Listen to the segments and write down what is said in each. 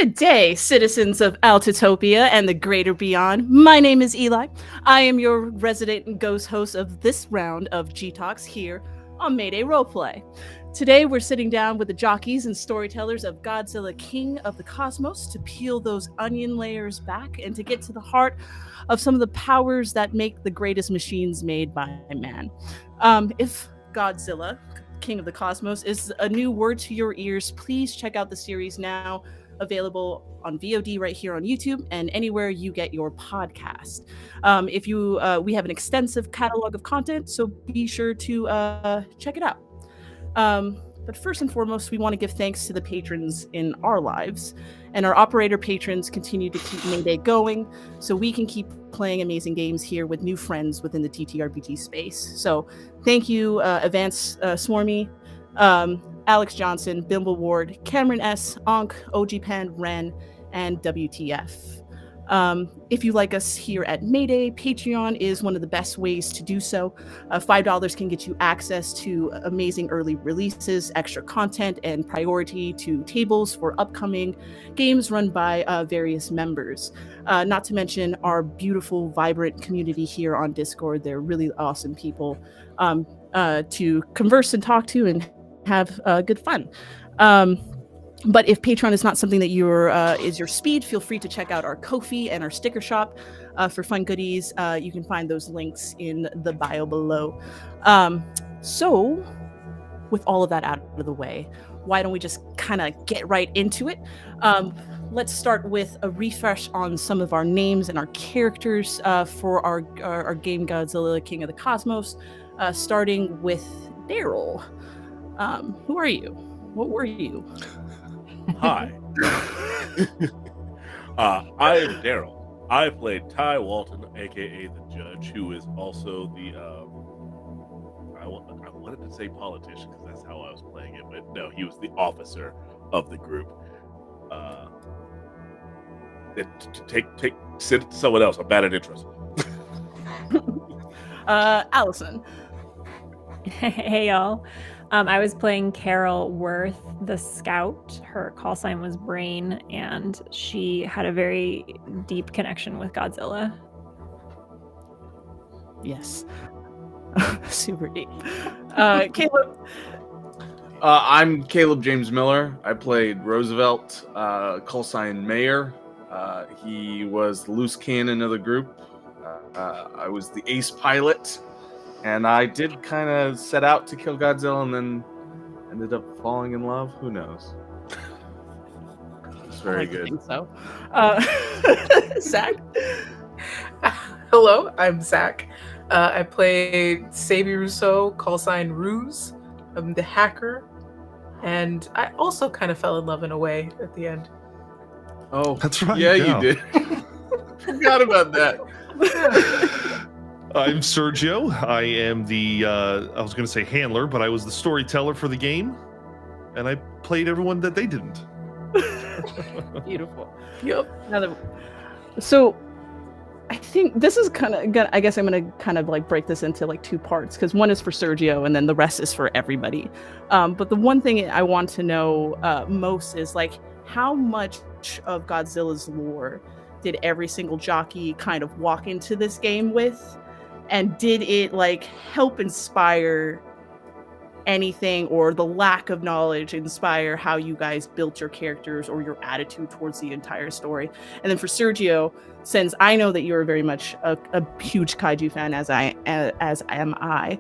Good day, citizens of Altitopia and the greater beyond. My name is Eli. I am your resident and ghost host of this round of G-Talks here on Mayday Roleplay. Today, we're sitting down with the jockeys and storytellers of Godzilla, King of the Cosmos, to peel those onion layers back and to get to the heart of some of the powers that make the greatest machines made by man. If Godzilla, King of the Cosmos, is a new word to your ears, please check out the series now, available on VOD right here on YouTube and anywhere you get your podcast. We have an extensive catalog of content, so be sure to check it out. But first and foremost, we want to give thanks to the patrons in our lives, and our operator patrons continue to keep Mayday going, so we can keep playing amazing games here with new friends within the TTRPG space. So thank you, Advance Swarmy, Alex Johnson, Bimble Ward, Cameron S, Onk, OG Pan, Ren, and WTF. If you like us here at Mayday, Patreon is one of the best ways to do so. $5 can get you access to amazing early releases, extra content, and priority to tables for upcoming games run by various members. Not to mention our beautiful, vibrant community here on Discord. They're really awesome people to converse and talk to and have good fun. But if Patreon is not something that is your speed, feel free to check out our Ko-fi and our sticker shop for fun goodies. You can find those links in the bio below. So with all of that out of the way, why don't we just kind of get right into it? Let's start with a refresh on some of our names and our characters for our game Godzilla, King of the Cosmos, starting with Darryl. Who are you? What were you? Hi. I am Darryl. I played Ty Walton, aka the Judge, who is also the I wanted to say politician because that's how I was playing it, but no, he was the officer of the group. Send it to someone else. I'm bad at intros. Allison. Hey y'all. I was playing Carol Worth, the scout. Her call sign was Brain, and she had a very deep connection with Godzilla. Yes. Super deep. Caleb. I'm Caleb James Miller. I played Roosevelt, call sign Mayor. He was the loose cannon of the group. I was the ace pilot. And I did kind of set out to kill Godzilla and then ended up falling in love. Who knows? It's very good. So, Zach. Hello, I'm Zach. I played Cebi Russo, call sign Ruse. I'm the hacker. And I also kind of fell in love in a way at the end. Oh, that's right. Yeah, you did. Forgot about that. I'm Sergio. I am the, I was going to say handler, but I was the storyteller for the game. And I played everyone that they didn't. Beautiful. Yep. So I think this is kind of, I guess I'm going to kind of like break this into like two parts, because one is for Sergio and then the rest is for everybody. But the one thing I want to know most is like, how much of Godzilla's lore did every single jockey kind of walk into this game with? And did it like help inspire anything, or the lack of knowledge inspire how you guys built your characters or your attitude towards the entire story? And then for Sergio, since I know that you're very much a huge kaiju fan, as am I,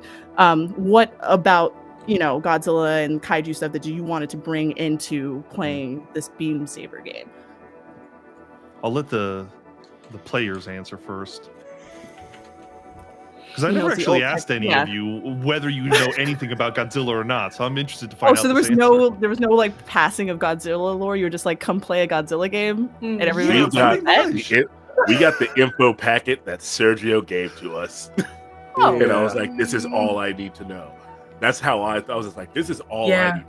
what about, you know, Godzilla and kaiju stuff that you wanted to bring into playing this Beam Saber game? I'll let the players answer first. Because I never actually asked any of you whether you know anything about Godzilla or not, so I'm interested to find out. Oh, so there was no like passing of Godzilla lore. You were just like, come play a Godzilla game, and everybody was like, we got the info packet that Sergio gave to us, and I was like, this is all I need to know. That's how I was just like, this is all I need.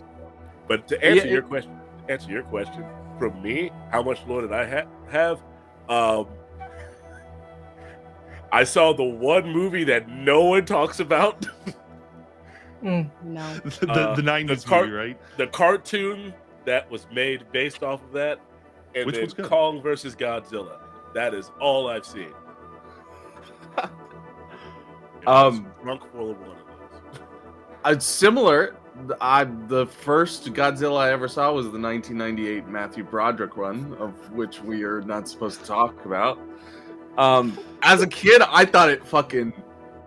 But to answer your question, from me, how much lore did I have? I saw the one movie that no one talks about. No. The 90s movie, right? The cartoon that was made based off of that. And Which then one's good? Kong versus Godzilla. That is all I've seen. Drunk full of one of those. It's similar. The first Godzilla I ever saw was the 1998 Matthew Broderick run, of which we are not supposed to talk about. As a kid, I thought it fucking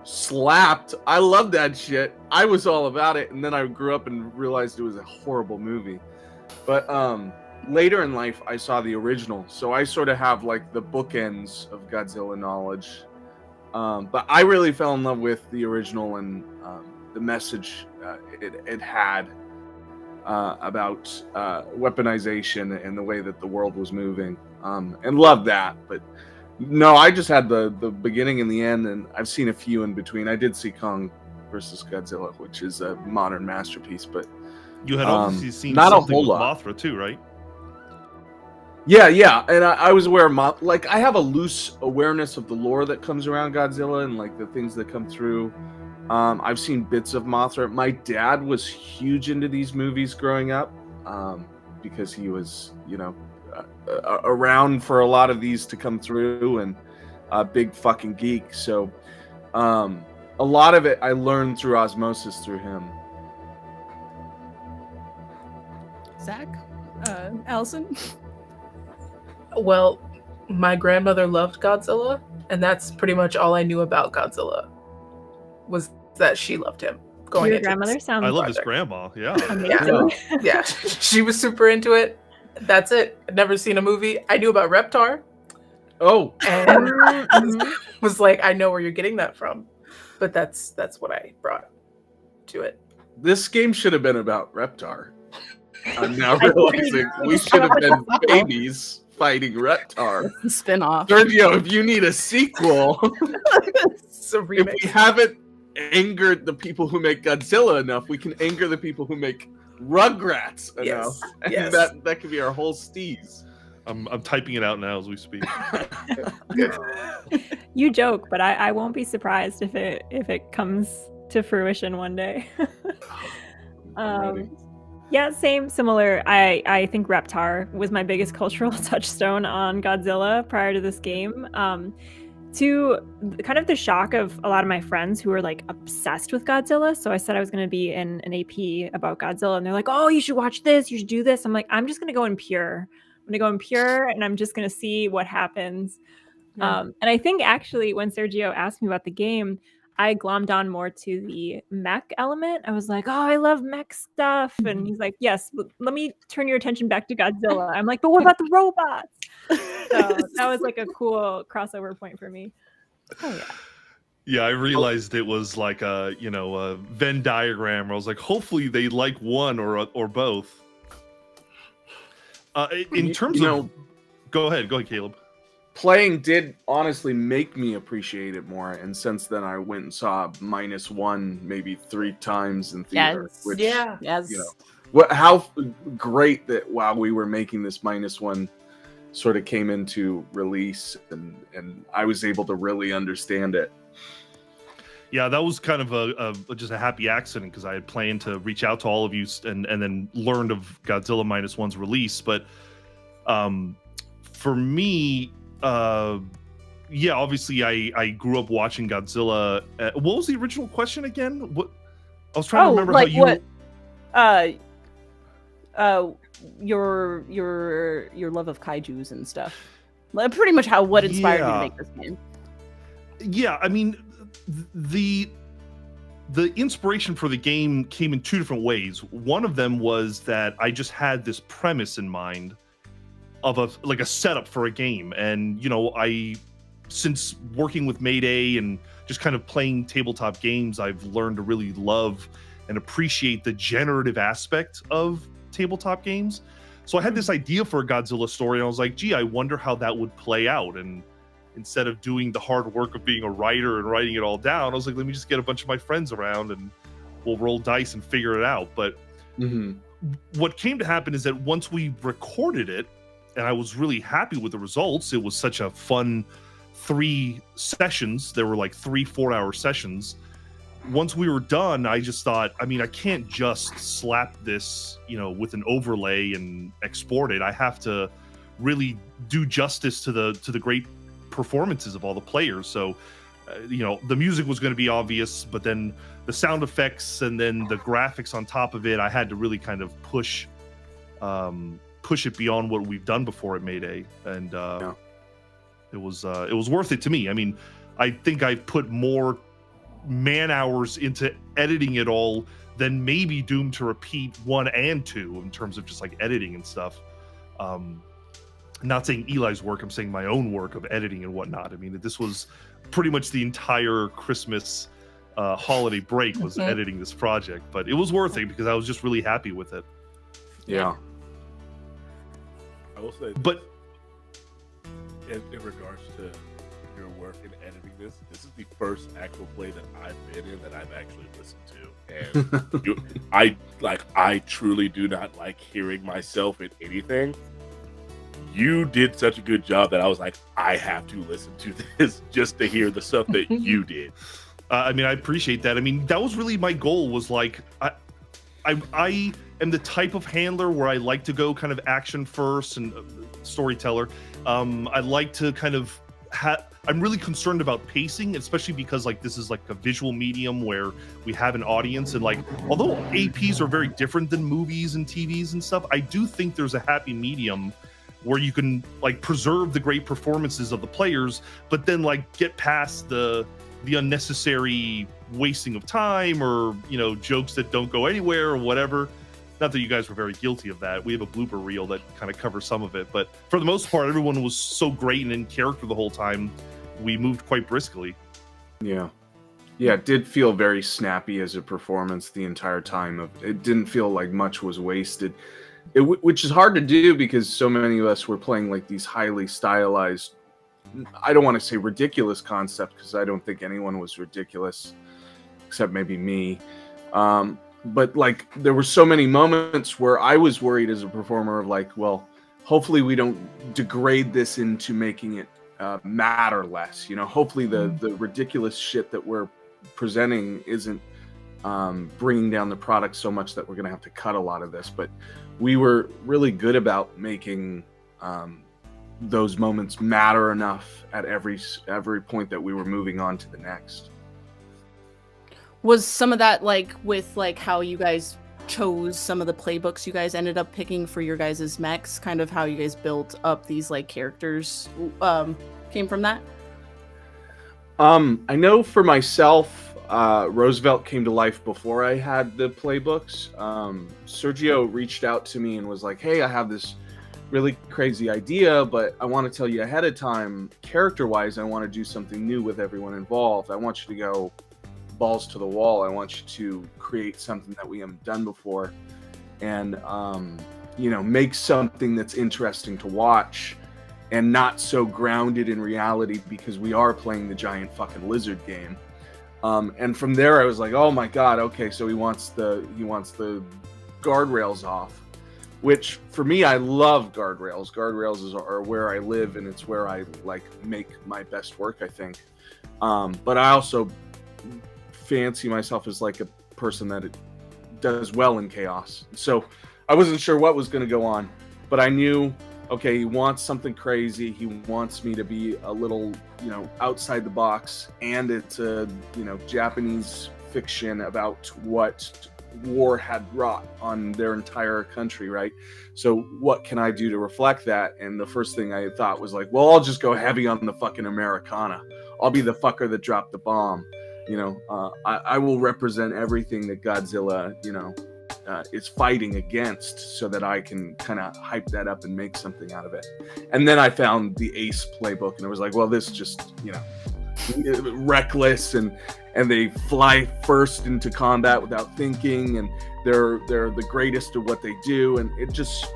slapped. I loved that shit. I was all about it, and then I grew up and realized it was a horrible movie. But later in life, I saw the original, so I sort of have like the bookends of Godzilla knowledge. But I really fell in love with the original and the message it had about weaponization and the way that the world was moving, and loved that. But no, I just had the beginning and the end, and I've seen a few in between. I did see Kong versus Godzilla, which is a modern masterpiece, but you had obviously seen not something a whole with lot. Mothra too, right? Yeah, and I was aware of like I have a loose awareness of the lore that comes around Godzilla and like the things that come through. I've seen bits of Mothra. My dad was huge into these movies growing up, because he was, around for a lot of these to come through, and a big fucking geek. So a lot of it I learned through osmosis through him. Zach, Allison. Well, my grandmother loved Godzilla, and that's pretty much all I knew about Godzilla. Was that she loved him? Your grandmother sounds. I love his grandma. Yeah. Amazing. Yeah, she was super into it. That's it. I'd never seen a movie. I knew about Reptar. Oh, And was like, I know where you're getting that from, but that's what I brought to it. this game should have been about Reptar. I'm now realizing we should have been babies fighting Reptar. Spin-off. Sergio, if you need a sequel, It's a if remix. we haven't angered the people who make Godzilla enough, we can anger the people who make Rugrats enough. Yes, And yes. that could be our whole steez. I'm typing it out now as we speak. You joke, but I won't be surprised if it comes to fruition one day. Yeah, similar. I think Reptar was my biggest cultural touchstone on Godzilla prior to this game. To kind of the shock of a lot of my friends who were like obsessed with Godzilla. So I said I was going to be in an AP about Godzilla, and they're like, "Oh, you should watch this. You should do this." I'm like, "I'm just going to go in pure. I'm going to go in pure, and I'm just going to see what happens." Yeah. And I think actually when Sergio asked me about the game, I glommed on more to the mech element. I was like, "Oh, I love mech stuff." And he's like, "Yes, let me turn your attention back to Godzilla." I'm like, "But what about the robots?" So that was like a cool crossover point for me. Oh yeah. Yeah, I realized it was like a Venn diagram where I was like, hopefully they like one or both. In terms of, go ahead, Caleb. Playing did honestly make me appreciate it more, and since then I went and saw -1 maybe 3 times in theater. Yes. Which, Yes. how great that while we were making this -1 sort of came into release, and I was able to really understand it. Yeah, that was kind of just a happy accident because I had planned to reach out to all of you and then learned of Godzilla -1's release. But for me, obviously I grew up watching Godzilla. What was the original question again? What I was trying to remember like how you. Your love of kaijus and stuff. Like, pretty much what inspired you to make this game. Yeah, I mean, the inspiration for the game came in 2 different ways. One of them was that I just had this premise in mind of a setup for a game, and since working with Mayday and just kind of playing tabletop games, I've learned to really love and appreciate the generative aspect of tabletop games. So I had this idea for a Godzilla story, and I was like, gee, I wonder how that would play out. And instead of doing the hard work of being a writer and writing it all down, I was like, let me just get a bunch of my friends around and we'll roll dice and figure it out. But what came to happen is that once we recorded it, and I was really happy with the results, it was such a fun 3 sessions. There were like 3 4-hour sessions. Once we were done, I just thought, I mean, I can't just slap this, with an overlay and export it. I have to really do justice to the great performances of all the players. So the music was going to be obvious, but then the sound effects and then the graphics on top of it, I had to really kind of push it beyond what we've done before at Mayday, and it was worth it to me. I mean, I think I put more man hours into editing it all than maybe Doomed to Repeat 1 and 2 in terms of just like editing and stuff. Not saying Eli's work, I'm saying my own work of editing and whatnot. I mean, this was pretty much the entire Christmas holiday break was editing this project, but it was worth it because I was just really happy with it. Yeah. I will say, but in regards to your work in editing this is the first actual play that I've been in that I've actually listened to, and I truly do not like hearing myself in anything. You did such a good job that I was like, I have to listen to this just to hear the stuff that you did. I mean, I appreciate that. I mean, that was really my goal, was like, I am the type of handler where I like to go kind of action first and storyteller. I like to kind of I'm really concerned about pacing, especially because like this is like a visual medium where we have an audience, and like although APs are very different than movies and TVs and stuff, I do think there's a happy medium where you can like preserve the great performances of the players, but then like get past the unnecessary wasting of time or jokes that don't go anywhere or whatever. Not that you guys were very guilty of that. We have a blooper reel that kind of covers some of it, but for the most part, everyone was so great and in character the whole time. We moved quite briskly. Yeah, it did feel very snappy as a performance the entire time. It didn't feel like much was wasted. Which is hard to do because so many of us were playing like these highly stylized, I don't want to say ridiculous concept because I don't think anyone was ridiculous except maybe me. But like there were so many moments where I was worried as a performer of like, well, hopefully we don't degrade this into making it matter less. Hopefully the ridiculous shit that we're presenting isn't bringing down the product so much that we're going to have to cut a lot of this. But we were really good about making those moments matter enough at every point that we were moving on to the next. Was some of that like with like how you guys chose some of the playbooks you guys ended up picking for your guys' mechs, kind of how you guys built up these like characters came from that? I know for myself, Roosevelt came to life before I had the playbooks. Sergio reached out to me and was like, hey, I have this really crazy idea, but I want to tell you ahead of time, character-wise, I want to do something new with everyone involved. I want you to go balls to the wall. I want you to create something that we haven't done before and, make something that's interesting to watch and not so grounded in reality because we are playing the giant fucking lizard game. And from there I was like, oh my God, okay, so he wants the guardrails off, which for me, I love guardrails. Guardrails are where I live and it's where I like make my best work, I think. But I also fancy myself as like a person that does well in chaos. So I wasn't sure what was going to go on, but I knew, okay, he wants something crazy. He wants me to be a little, outside the box, and it's a, Japanese fiction about what war had wrought on their entire country, right? So what can I do to reflect that? And the first thing I thought was like, well, I'll just go heavy on the fucking Americana. I'll be the fucker that dropped the bomb. I will represent everything that Godzilla, is fighting against so that I can kind of hype that up and make something out of it. And then I found the Ace playbook and I was like, well, this just, reckless and they fly first into combat without thinking and they're the greatest at what they do. And it just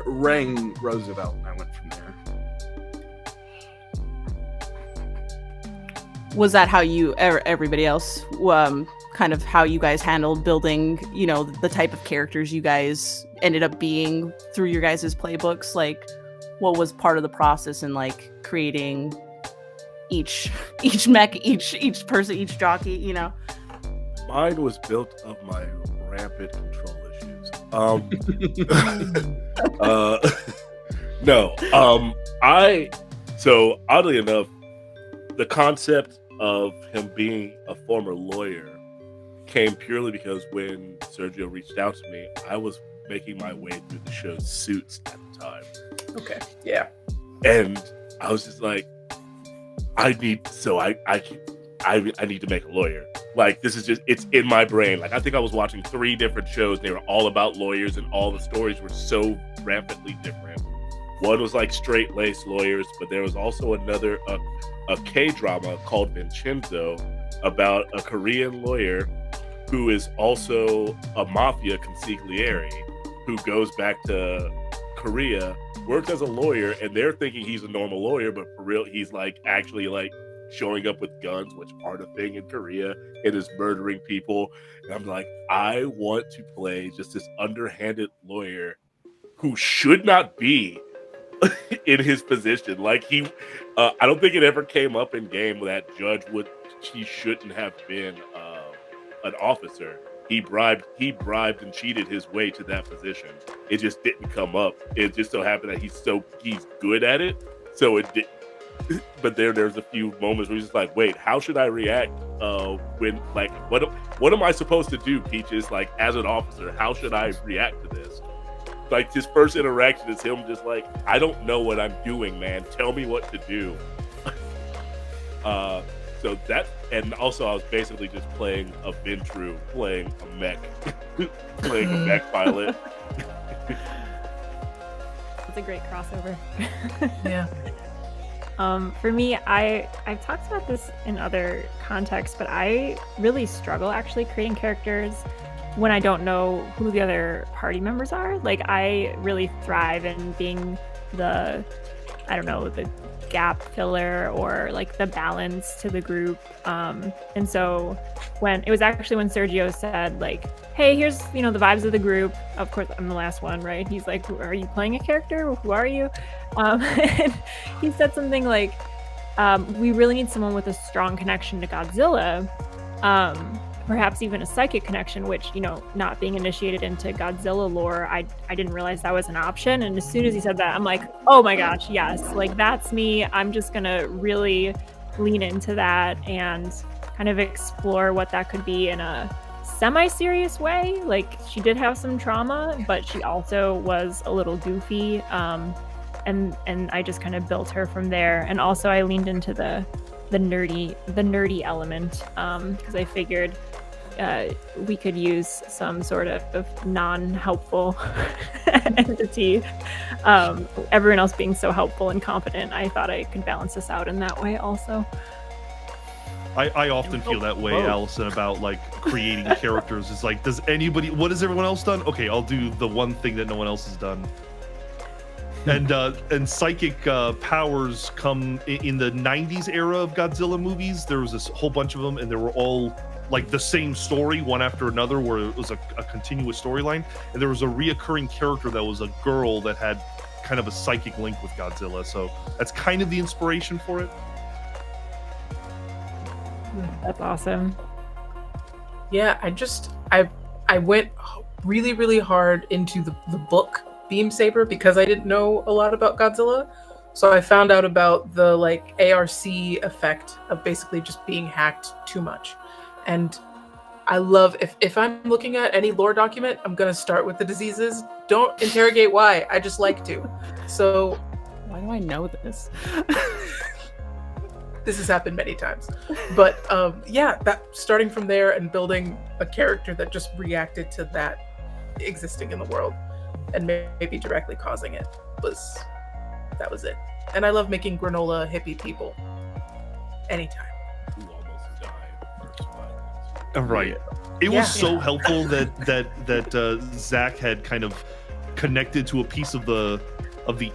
rang Roosevelt and I went from there. Was that how you, everybody else, kind of how you guys handled building, the type of characters you guys ended up being through your guys' playbooks? Like, what was part of the process in like creating each mech, each person, each jockey, Mine was built of my rampant control issues. No. So oddly enough, the concept of him being a former lawyer came purely because when Sergio reached out to me, I was making my way through the show's Suits at the time. Okay. Yeah. And I was just like, I need to make a lawyer. Like, this is just, it's in my brain. Like, I think I was watching 3 different shows. They were all about lawyers, and all the stories were so rampantly different. One was like straight-laced lawyers, but there was also another, a K-drama called Vincenzo about a Korean lawyer who is also a mafia consigliere who goes back to Korea, works as a lawyer, and they're thinking he's a normal lawyer, but for real, he's like actually like showing up with guns, which aren't a thing in Korea, and is murdering people. And I'm like, I want to play just this underhanded lawyer who should not be in his position. Like I don't think it ever came up in game that Judge he shouldn't have been an officer. He bribed and cheated his way to that position. It just didn't come up. It just so happened that he's good at it. So it did. But there's a few moments where he's just like, wait, how should I react when, like, what am I supposed to do, Peaches? Like, as an officer, how should I react to this? Like, his first interaction is him just like, I don't know what I'm doing, man. Tell me what to do. So that, and also I was basically just playing a Ventru, playing a mech, playing a mech pilot. It's a great crossover. Yeah. For me, I've talked about this in other contexts, but I really struggle actually creating characters when I don't know who the other party members are. Like, I really thrive in being the gap filler or like the balance to the group. And so when Sergio said like, hey, here's, the vibes of the group. Of course, I'm the last one, right? He's like, are you playing a character? Who are you? And he said something like, we really need someone with a strong connection to Godzilla. Perhaps even a psychic connection, which, not being initiated into Godzilla lore, I didn't realize that was an option. And as soon as he said that, I'm like, oh my gosh, yes, like that's me. I'm just gonna really lean into that and kind of explore what that could be in a semi-serious way. Like, she did have some trauma, but she also was a little goofy. And I just kind of built her from there. And also I leaned into the nerdy element, because I figured we could use some sort of non-helpful entity. Everyone else being so helpful and competent, I thought I could balance this out in that way also. I often feel that way, Allison, about like creating characters. It's like, what has everyone else done? Okay, I'll do the one thing that no one else has done. And psychic powers come in the 90s era of Godzilla movies. There was this whole bunch of them, and they were all like the same story, one after another, where it was a continuous storyline. And there was a reoccurring character that was a girl that had kind of a psychic link with Godzilla. So that's kind of the inspiration for it. That's awesome. Yeah, I went really, really hard into the book Beam Saber because I didn't know a lot about Godzilla. So I found out about the like ARC effect of basically just being hacked too much. And I love, if I'm looking at any lore document, I'm going to start with the diseases. Don't interrogate why, I just like to. So why do I know this? This has happened many times. But that starting from there and building a character that just reacted to that existing in the world and maybe directly causing it that was it. And I love making granola hippie people anytime. Who almost died. Right. It was so helpful that Zach had kind of connected to a piece of the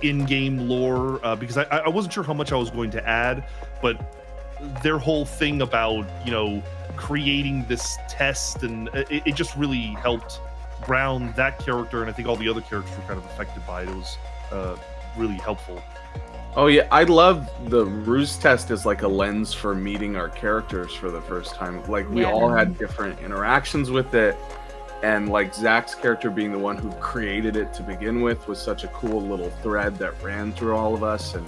in-game lore, because I wasn't sure how much I was going to add, but their whole thing about creating this test, and it just really helped ground that character, and I think all the other characters were kind of affected by it. It was really helpful. Oh yeah, I love the Ruse test as like a lens for meeting our characters for the first time. Like we all had different interactions with it, and like Zach's character being the one who created it to begin with was such a cool little thread that ran through all of us. And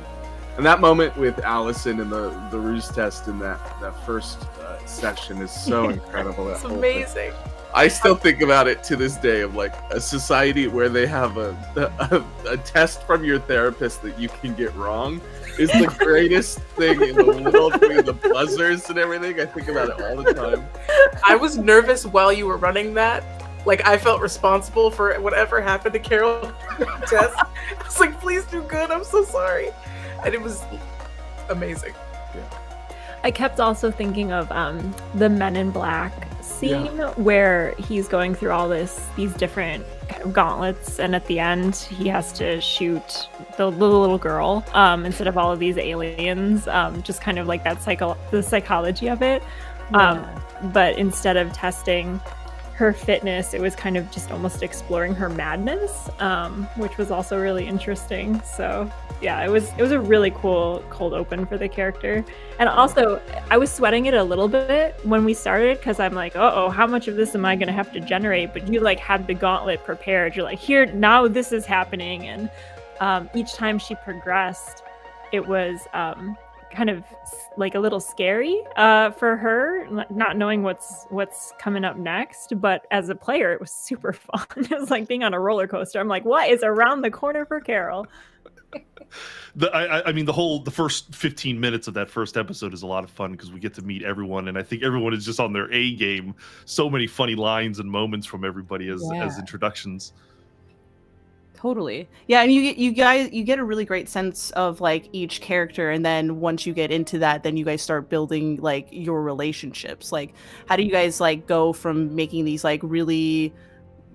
that moment with Allison and the ruse test in that first session is so incredible. It's amazing. I still think about it to this day, of like a society where they have a test from your therapist that you can get wrong is the greatest thing in the world. With the buzzers and everything, I think about it all the time. I was nervous while you were running that. Like, I felt responsible for whatever happened to Carol test. I was like, please do good. I'm so sorry. And it was amazing. Yeah. I kept also thinking of the Men in Black scene where he's going through all these different kind of gauntlets, and at the end he has to shoot the little girl instead of all of these aliens. Just kind of like that the psychology of it. But instead of testing her fitness, it was kind of just almost exploring her madness, which was also really interesting. So yeah, it was a really cool cold open for the character. And also I was sweating it a little bit when we started, because I'm like, oh, how much of this am I gonna have to generate? But you like had the gauntlet prepared. You're like, here, now this is happening. And each time she progressed, it was kind of like a little scary for her, not knowing what's coming up next. But as a player, it was super fun. It was like being on a roller coaster. I'm like, what is around the corner for Carol? I mean, the first 15 minutes of that first episode is a lot of fun because we get to meet everyone, and I think everyone is just on their A game. So many funny lines and moments from everybody as introductions. Totally. Yeah, and you get a really great sense of like each character, and then once you get into that, then you guys start building like your relationships. Like, how do you guys like go from making these like really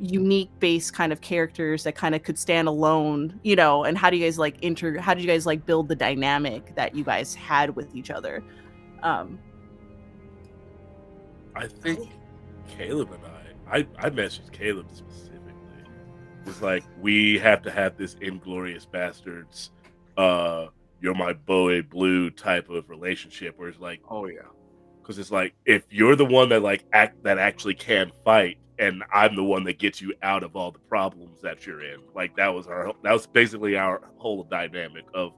unique base kind of characters that kind of could stand alone, you know, and how do you guys like how do you guys like build the dynamic that you guys had with each other? I think Caleb and I messaged Caleb specifically. It's like, we have to have this Inglorious Bastards, you're my boy blue type of relationship, where it's like, oh yeah, because it's like, if you're the one that like that actually can fight, and I'm the one that gets you out of all the problems that you're in. Like, that was basically our whole dynamic of,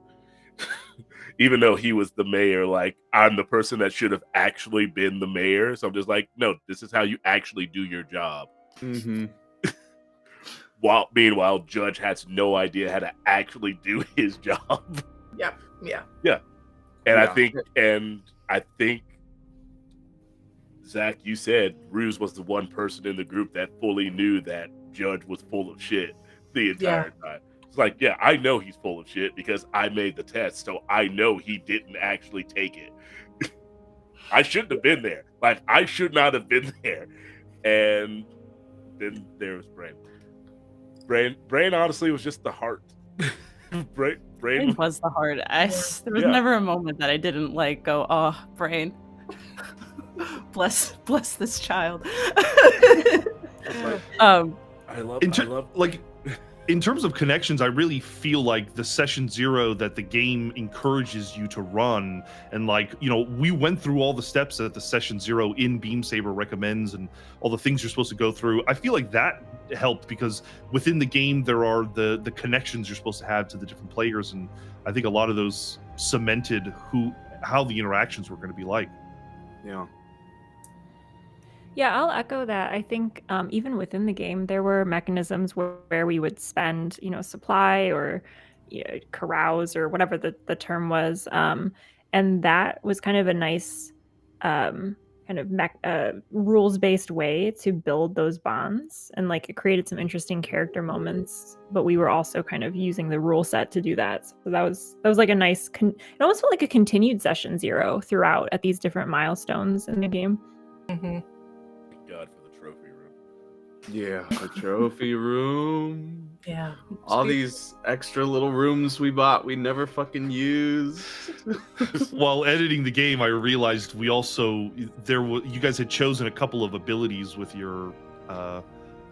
even though he was the mayor, like, I'm the person that should have actually been the mayor. So I'm just like, no, this is how you actually do your job. Mm-hmm. Meanwhile, Judge has no idea how to actually do his job. Yeah. And I think Zach, you said Ruse was the one person in the group that fully knew that Judge was full of shit the entire time. It's like, yeah, I know he's full of shit because I made the test, so I know he didn't actually take it. I shouldn't have been there. Like, I should not have been there. And then there was Brain. Brain honestly was just the heart. Brain was the heart. There was never a moment that I didn't like go, oh, Brain. bless this child. I love like, in terms of connections, I really feel like the session 0 that the game encourages you to run, and like, you know, we went through all the steps that the session 0 in Beam Saber recommends and all the things you're supposed to go through. I feel like that helped because within the game there are the connections you're supposed to have to the different players, and I think a lot of those cemented how the interactions were going to be like. Yeah, I'll echo that. I think even within the game, there were mechanisms where we would spend, you know, supply or carouse or whatever the term was. And that was kind of a nice kind of rules-based way to build those bonds. And like, it created some interesting character moments, but we were also kind of using the rule set to do that. So that was like a nice, it almost felt like a continued session 0 throughout at these different milestones in the game. Mm-hmm. God for the trophy room. Yeah, the trophy room. Yeah. All these extra little rooms we bought, we never fucking used. While editing the game, I realized you guys had chosen a couple of abilities with your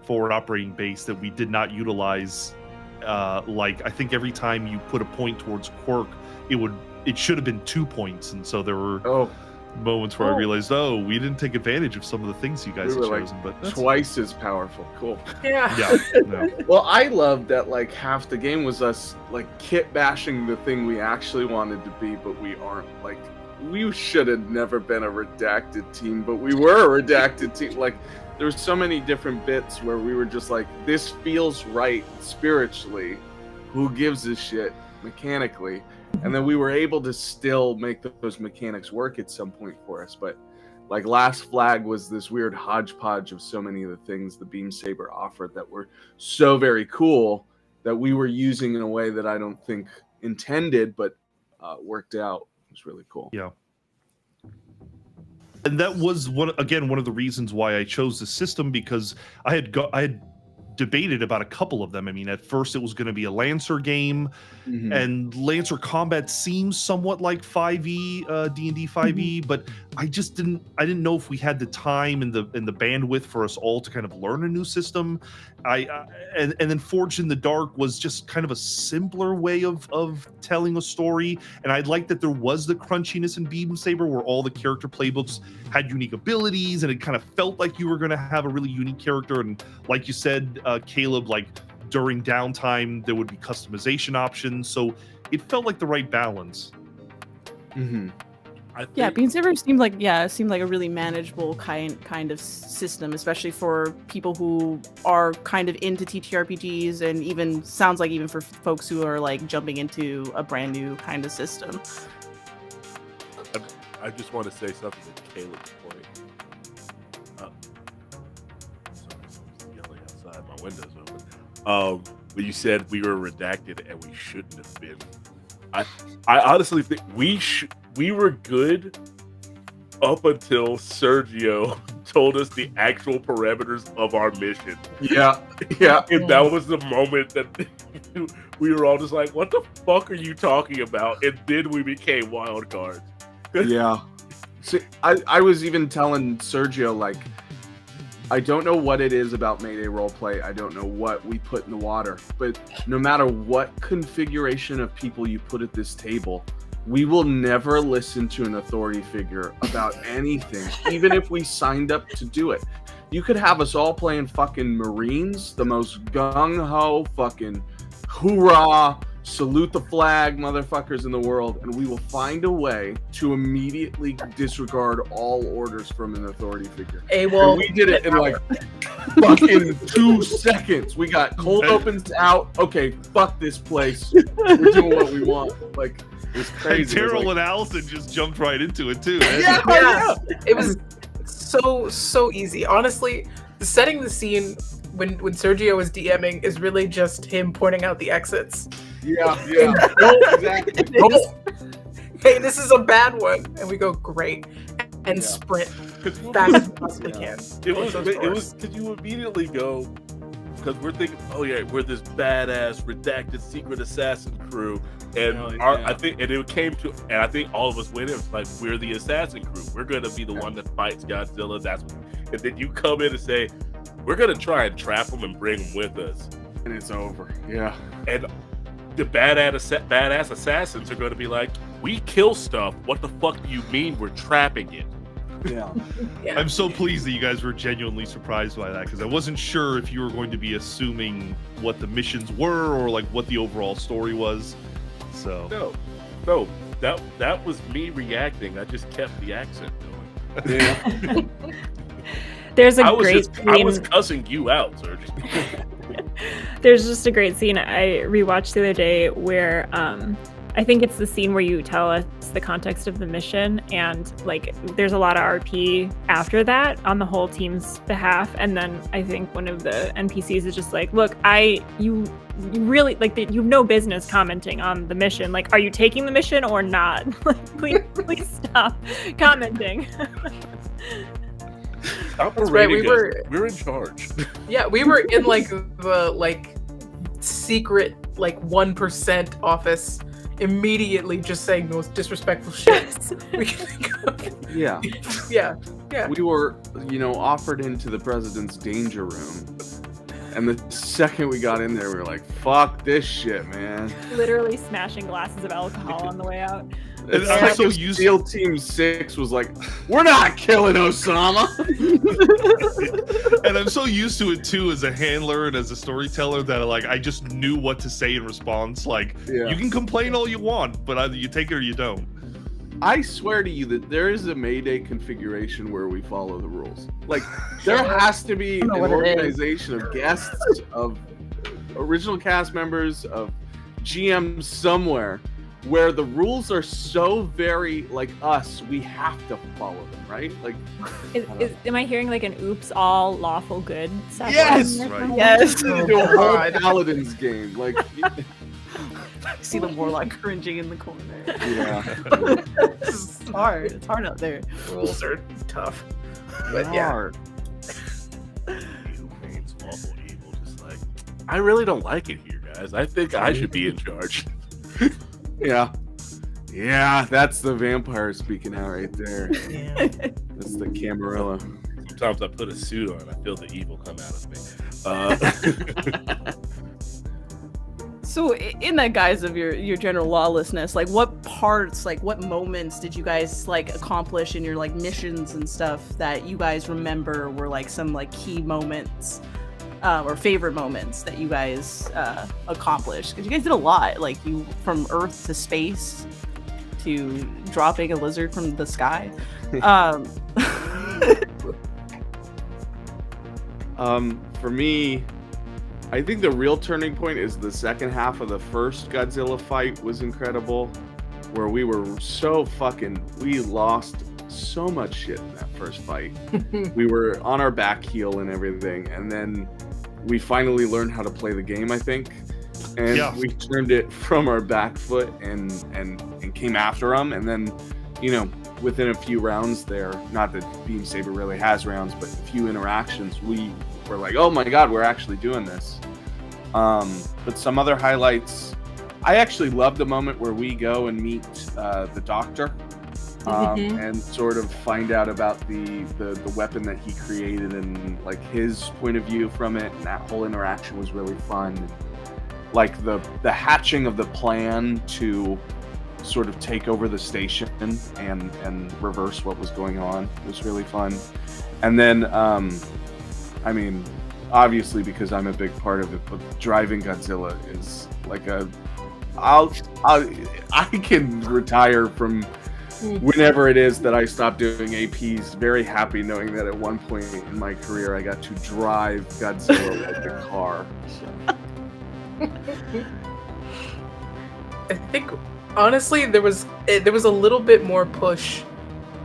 forward operating base that we did not utilize. Like, I think every time you put a point towards quirk, it should have been 2 points, and so there were moments where I realized, we didn't take advantage of some of the things you guys had chosen, but that's twice as powerful. Cool. Yeah. Well, I loved that like half the game was us like kit bashing the thing we actually wanted to be, but we aren't. Like, we should have never been a redacted team, but we were a redacted team. Like, there were so many different bits where we were just like, this feels right spiritually. Who gives a shit mechanically? And then we were able to still make those mechanics work at some point for us. But like Last Flag was this weird hodgepodge of so many of the things the Beam Saber offered that were so very cool that we were using in a way that I don't think intended, but worked out. It was really cool. Yeah. And that was one of the reasons why I chose the system, because I had debated about a couple of them. I mean, at first it was going to be a Lancer game, and Lancer combat seems somewhat like 5e, D&D 5e, but I didn't know if we had the time and the bandwidth for us all to kind of learn a new system. And then Forged in the Dark was just kind of a simpler way of telling a story, and I liked that there was the crunchiness in Beam Saber where all the character playbooks had unique abilities, and it kind of felt like you were going to have a really unique character. And like you said, Caleb, like during downtime there would be customization options, so it felt like the right balance. Beam Saber seemed like a really manageable kind of system, especially for people who are kind of into TTRPGs, and even sounds like even for folks who are like jumping into a brand new kind of system. I just want to say something to Caleb's point. Sorry, someone's yelling outside. My window's open. When you said we were redacted and we shouldn't have been, I honestly think we were good up until Sergio told us the actual parameters of our mission. Yeah. And that was the moment that we were all just like, what the fuck are you talking about? And then we became wild cards. Yeah. See, I was even telling Sergio, like, I don't know what it is about Mayday Roleplay. I don't know what we put in the water. But no matter what configuration of people you put at this table, we will never listen to an authority figure about anything, even if we signed up to do it. You could have us all playing fucking Marines, the most gung-ho fucking hoorah, salute the flag motherfuckers in the world, and we will find a way to immediately disregard all orders from an authority figure. And we did it in like fucking 2 seconds. We got cold opens out. Okay, fuck this place. We're doing what we want. Like, it's crazy. Darryl and Allison just jumped right into it too. Yeah. It was so easy. Honestly, setting the scene when Sergio is DMing is really just him pointing out the exits. Yeah. Exactly. Hey, this is a bad one, and we go great and sprint fast as we possibly can. It was because you immediately go, because we're thinking, oh yeah, we're this badass redacted secret assassin crew, and I think all of us went in like, we're the assassin crew. We're gonna be the one that fights Godzilla. And then you come in and say, we're gonna try and trap them and bring them with us, and it's over. Yeah. And the badass assassins are gonna be like, we kill stuff. What the fuck do you mean we're trapping it? Yeah. I'm so pleased that you guys were genuinely surprised by that, because I wasn't sure if you were going to be assuming what the missions were or like what the overall story was. So no, that was me reacting. I just kept the accent going. Yeah. There's a I was cussing you out, Sergio. There's just a great scene I rewatched the other day where I think it's the scene where you tell us the context of the mission, and like there's a lot of RP after that on the whole team's behalf, and then I think one of the NPCs is just like, look, you really like you have no business commenting on the mission. Like, are you taking the mission or not? Like, please stop commenting. That's right. We're in charge. Yeah, we were in like the secret 1% office, immediately just saying the most disrespectful shit we can think of. Yeah. Yeah. We were, offered into the president's danger room. And the second we got in there, we were like, fuck this shit, man. Literally smashing glasses of alcohol on the way out. It's I'm like so if used- SEAL Team 6 was like, we're not killing Osama. And I'm so used to it too as a handler and as a storyteller that I just knew what to say in response. Like, you can complain all you want, but either you take it or you don't. I swear to you that there is a Mayday configuration where we follow the rules. Like, there has to be an organization of guests, of original cast members, of GMs somewhere where the rules are so very like us, we have to follow them, right? Like, am I hearing like an oops all lawful good session? Yes! Right. Yes. do a whole Paladins game. Like, I see the warlock cringing in the corner. yeah. It's hard. It's hard out there. Rules are tough. But yeah. Hard. Who reigns awful evil? Just like, I really don't like it here, guys. I think I should be in charge. Yeah. Yeah, that's the vampire speaking out right there. Yeah. That's the Camarilla. Sometimes I put a suit on, I feel the evil come out of me. So, in that guise of your general lawlessness, like what parts, like what moments did you guys like accomplish in your like missions and stuff that you guys remember were like some like key moments or favorite moments that you guys accomplished? Because you guys did a lot, like you from Earth to space to dropping a lizard from the sky. For me, I think the real turning point is the second half of the first Godzilla fight was incredible, where we were we lost so much shit in that first fight. We were on our back heel and everything, and then we finally learned how to play the game, I think, and we turned it from our back foot and came after them, and then, within a few rounds there, not that Beam Saber really has rounds, but a few interactions, we were like, oh my god, we're actually doing this. But some other highlights, I actually love the moment where we go and meet the doctor and sort of find out about the weapon that he created and like his point of view from it, and that whole interaction was really fun. Like the hatching of the plan to sort of take over the station and reverse what was going on was really fun. And then I mean, obviously, because I'm a big part of it, but driving Godzilla is like I can retire from whenever it is that I stop doing APs, very happy knowing that at one point in my career I got to drive Godzilla like a car. So. I think honestly there was a little bit more push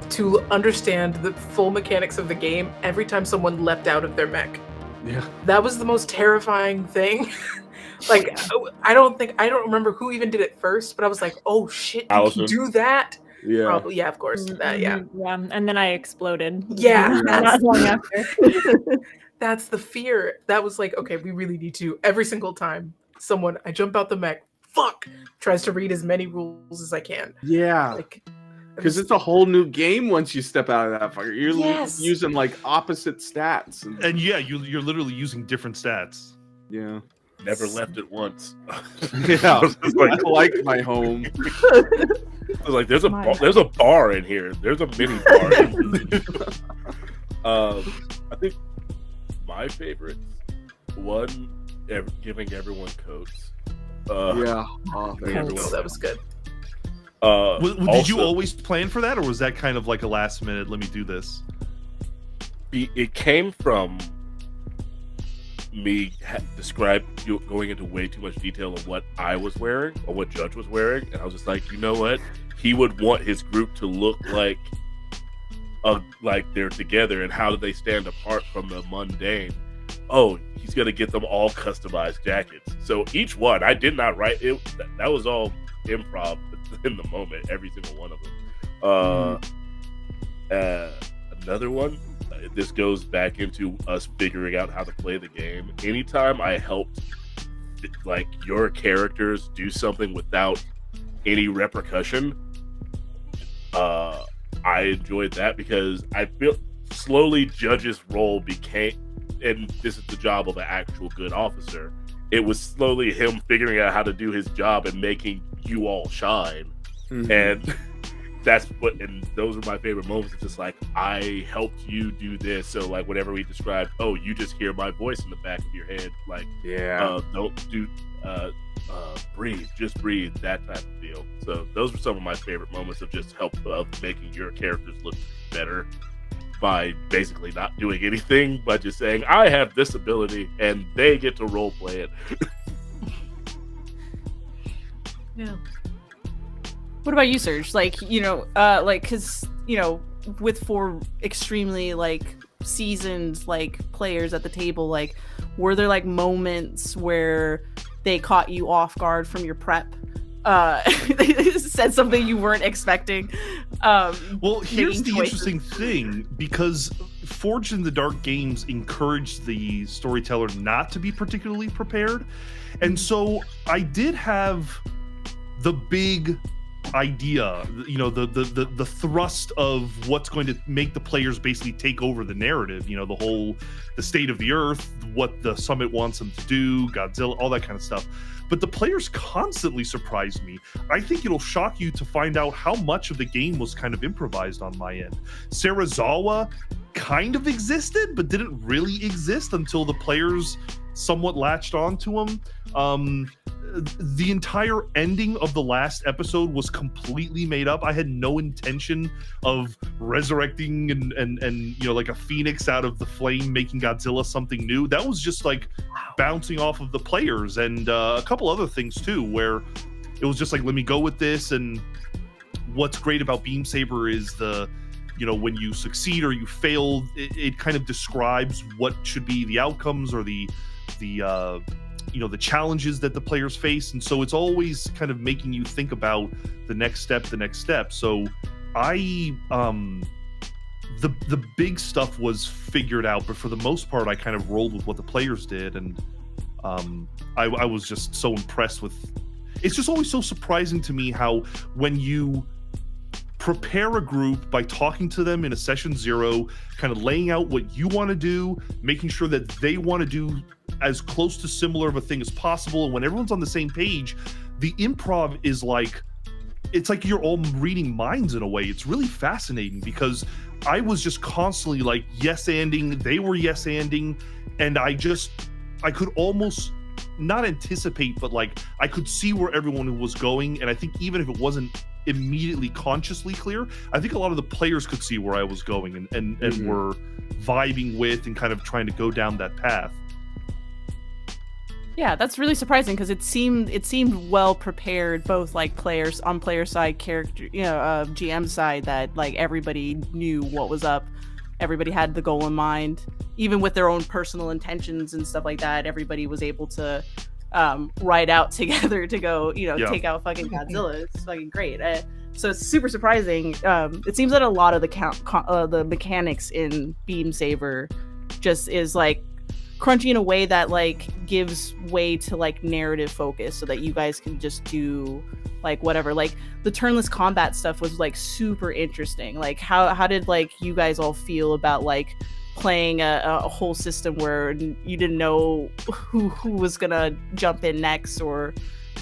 to understand the full mechanics of the game every time someone leapt out of their mech. Yeah. That was the most terrifying thing. Like, I don't remember who even did it first, but I was like, oh shit, you Allison. can do that? Yeah. Probably, yeah, of course. Yeah. Yeah, and then I exploded. Yeah. Not long after. That's the fear. That was like, okay, we really need to. Every single time I jump out the mech, tries to read as many rules as I can. Yeah. Like, because it's a whole new game once you step out of that fucker. You're using like opposite stats. And yeah, you're literally using different stats. Yeah. Never left it once. Yeah. I like my home. I was like, there's a bar in here. There's a mini bar. I think my favorite one, giving everyone coats. Yeah. That was good. Did you always plan for that, or was that kind of like a last minute, let me do this? It came from me going into way too much detail of what I was wearing or what Judge was wearing, and I was just like, you know what? He would want his group to look like they're together, and how do they stand apart from the mundane? Oh, he's gonna get them all customized jackets. So each one, I did not write it. That was all improv in the moment, every single one of them. Another one, this goes back into us figuring out how to play the game. Anytime I helped like your characters do something without any repercussion, I enjoyed that, because I feel slowly Judge's role became, and this is the job of an actual good officer, it was slowly him figuring out how to do his job and making you all shine And that's and those are my favorite moments. It's just like, I helped you do this, so like whatever we described, oh, you just hear my voice in the back of your head, like, don't do breathe, just breathe, that type of deal. So those were some of my favorite moments of just help of making your characters look better by basically not doing anything, but just saying, I have this ability, and they get to role play it. Yeah. What about you, Serge? Like, because, with 4 extremely, like, seasoned, like, players at the table, like, were there, like, moments where they caught you off guard from your prep? They said something you weren't expecting? Well, here's the interesting thing, because Forged in the Dark games encouraged the storyteller not to be particularly prepared. And so I did have the big idea, the thrust of what's going to make the players basically take over the narrative, the state of the earth, what the summit wants them to do, Godzilla, all that kind of stuff. But the players constantly surprised me. I think it'll shock you to find out how much of the game was kind of improvised on my end. Serizawa kind of existed, but didn't really exist until the players somewhat latched onto him. The entire ending of the last episode was completely made up. I had no intention of resurrecting and like a phoenix out of the flame, making Godzilla something new. That was just like bouncing off of the players, and a couple other things too, where it was just like, let me go with this. And what's great about Beam Saber is when you succeed or you fail, it kind of describes what should be the outcomes or the challenges that the players face, and so it's always kind of making you think about the next step. So the big stuff was figured out, but for the most part I kind of rolled with what the players did, and I was just so impressed with. It's just always so surprising to me how when you prepare a group by talking to them in a session 0, kind of laying out what you want to do, making sure that they want to do as close to similar of a thing as possible, and when everyone's on the same page, the improv is like, it's like you're all reading minds in a way. It's really fascinating, because I was just constantly like yes-anding, they were yes-anding, and I could almost not anticipate, but like I could see where everyone was going, and I think even if it wasn't immediately consciously clear, I think a lot of the players could see where I was going and were vibing with and kind of trying to go down that path. Yeah, that's really surprising, because it seemed well prepared, both like players on player side, character, GM side, that like everybody knew what was up, everybody had the goal in mind, even with their own personal intentions and stuff like that. Everybody was able to ride out together to go, take out fucking Godzilla. It's fucking great. So it's super surprising. It seems that a lot of the mechanics in Beam Saber just is like crunchy in a way that like gives way to like narrative focus, so that you guys can just do like whatever. Like the turnless combat stuff was like super interesting. Like how did like you guys all feel about like playing a whole system where you didn't know who was gonna jump in next, or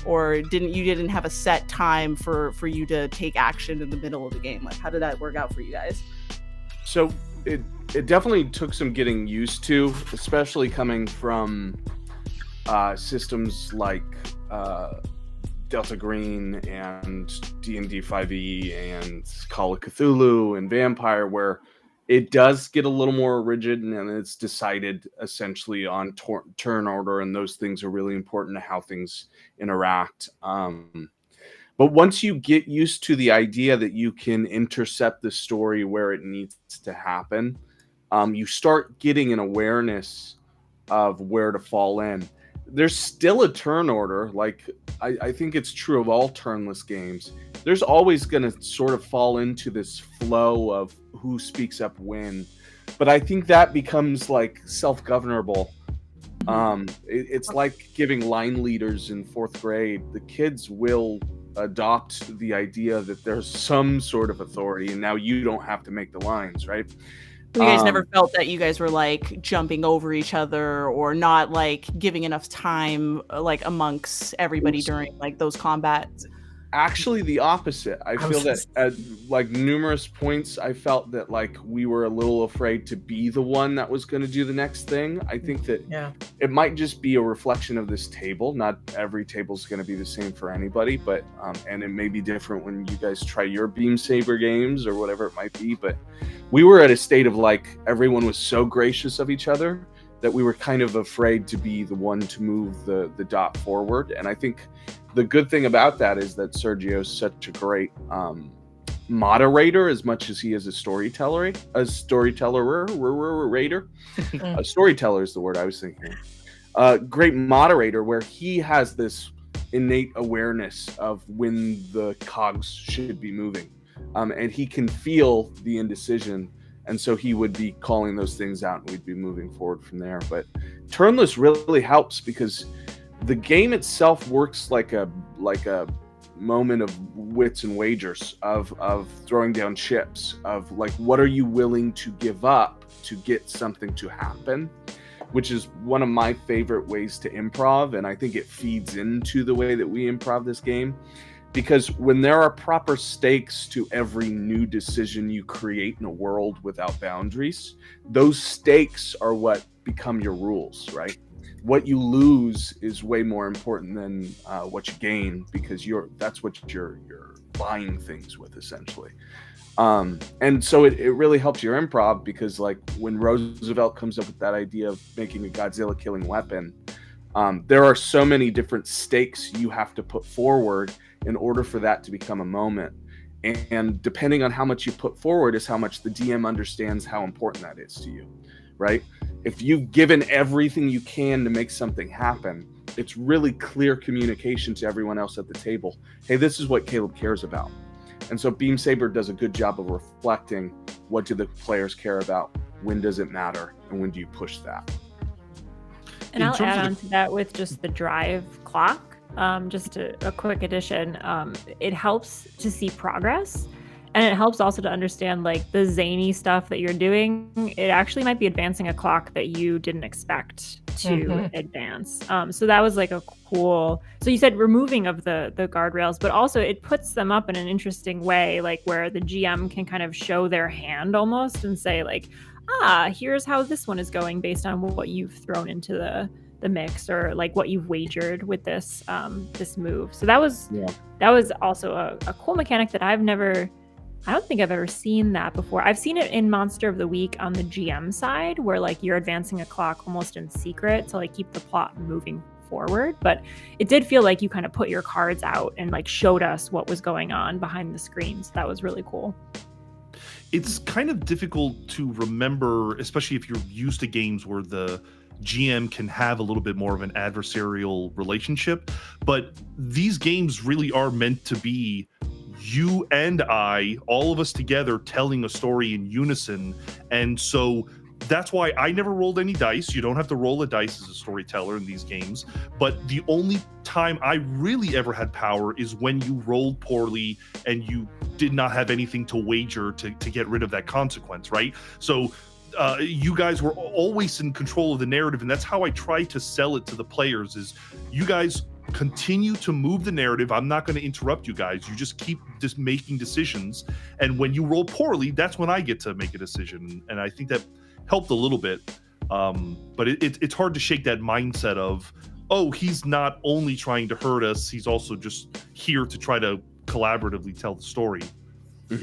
didn't have a set time for you to take action in the middle of the game? Like how did that work out for you guys? So it definitely took some getting used to, especially coming from systems like Delta Green and D&D 5e and Call of Cthulhu and Vampire, where it does get a little more rigid, and it's decided essentially on turn order, and those things are really important to how things interact. But once you get used to the idea that you can intercept the story where it needs to happen, you start getting an awareness of where to fall in. There's still a turn order. Like I think it's true of all turnless games. There's always going to sort of fall into this flow of who speaks up when. But I think that becomes like self-governable. It's like giving line leaders in 4th grade. The kids will adopt the idea that there's some sort of authority, and now you don't have to make the lines, right? You guys never felt that you guys were like jumping over each other, or not like giving enough time like amongst everybody during like those combats? Actually, the opposite. I feel that at like numerous points, I felt that like we were a little afraid to be the one that was going to do the next thing. I think that it might just be a reflection of this table. Not every table is going to be the same for anybody, but and it may be different when you guys try your Beam Saber games or whatever it might be. But we were at a state of like everyone was so gracious of each other that we were kind of afraid to be the one to move the dot forward. And I think the good thing about that is that Sergio is such a great moderator as much as he is a storyteller. A storyteller is the word I was thinking. Great moderator where he has this innate awareness of when the cogs should be moving. And he can feel the indecision. And so he would be calling those things out and we'd be moving forward from there. But turnless really helps because the game itself works like a moment of wits and wagers, of throwing down chips, of like what are you willing to give up to get something to happen, which is one of my favorite ways to improv, and I think it feeds into the way that we improv this game. Because when there are proper stakes to every new decision you create in a world without boundaries, those stakes are what become your rules, right? What you lose is way more important than what you gain, because that's what you're buying things with, essentially. And so it really helps your improv, because like when Roosevelt comes up with that idea of making a Godzilla killing weapon, there are so many different stakes you have to put forward in order for that to become a moment. And depending on how much you put forward is how much the DM understands how important that is to you, right? If you've given everything you can to make something happen, it's really clear communication to everyone else at the table. Hey, this is what Caleb cares about. And so Beam Saber does a good job of reflecting what do the players care about, when does it matter, and when do you push that. And I'll add on to that with just the drive clock. Just a quick addition. It helps to see progress. And it helps also to understand like the zany stuff that you're doing. It actually might be advancing a clock that you didn't expect to advance. So that was like a cool. So you said removing of the guardrails, but also it puts them up in an interesting way, like where the GM can kind of show their hand almost and say like, here's how this one is going based on what you've thrown into the mix, or like what you've wagered with this this move. So that was also a cool mechanic that I don't think I've ever seen that before. I've seen it in Monster of the Week on the GM side, where like you're advancing a clock almost in secret to like keep the plot moving forward. But it did feel like you kind of put your cards out and like showed us what was going on behind the screen. So that was really cool. It's kind of difficult to remember, especially if you're used to games where the GM can have a little bit more of an adversarial relationship. But these games really are meant to be you and I, all of us together, telling a story in unison. And so that's why I never rolled any dice. You don't have to roll a dice as a storyteller in these games. But the only time I really ever had power is when you rolled poorly and you did not have anything to wager to get rid of that consequence, right? So you guys were always in control of the narrative, and that's how I try to sell it to the players, is you guys continue to move the narrative. I'm not going to interrupt you guys. You just keep just making decisions. And when you roll poorly, that's when I get to make a decision. And I think that helped a little bit. But it's hard to shake that mindset of, oh, he's not only trying to hurt us, he's also just here to try to collaboratively tell the story. Oh,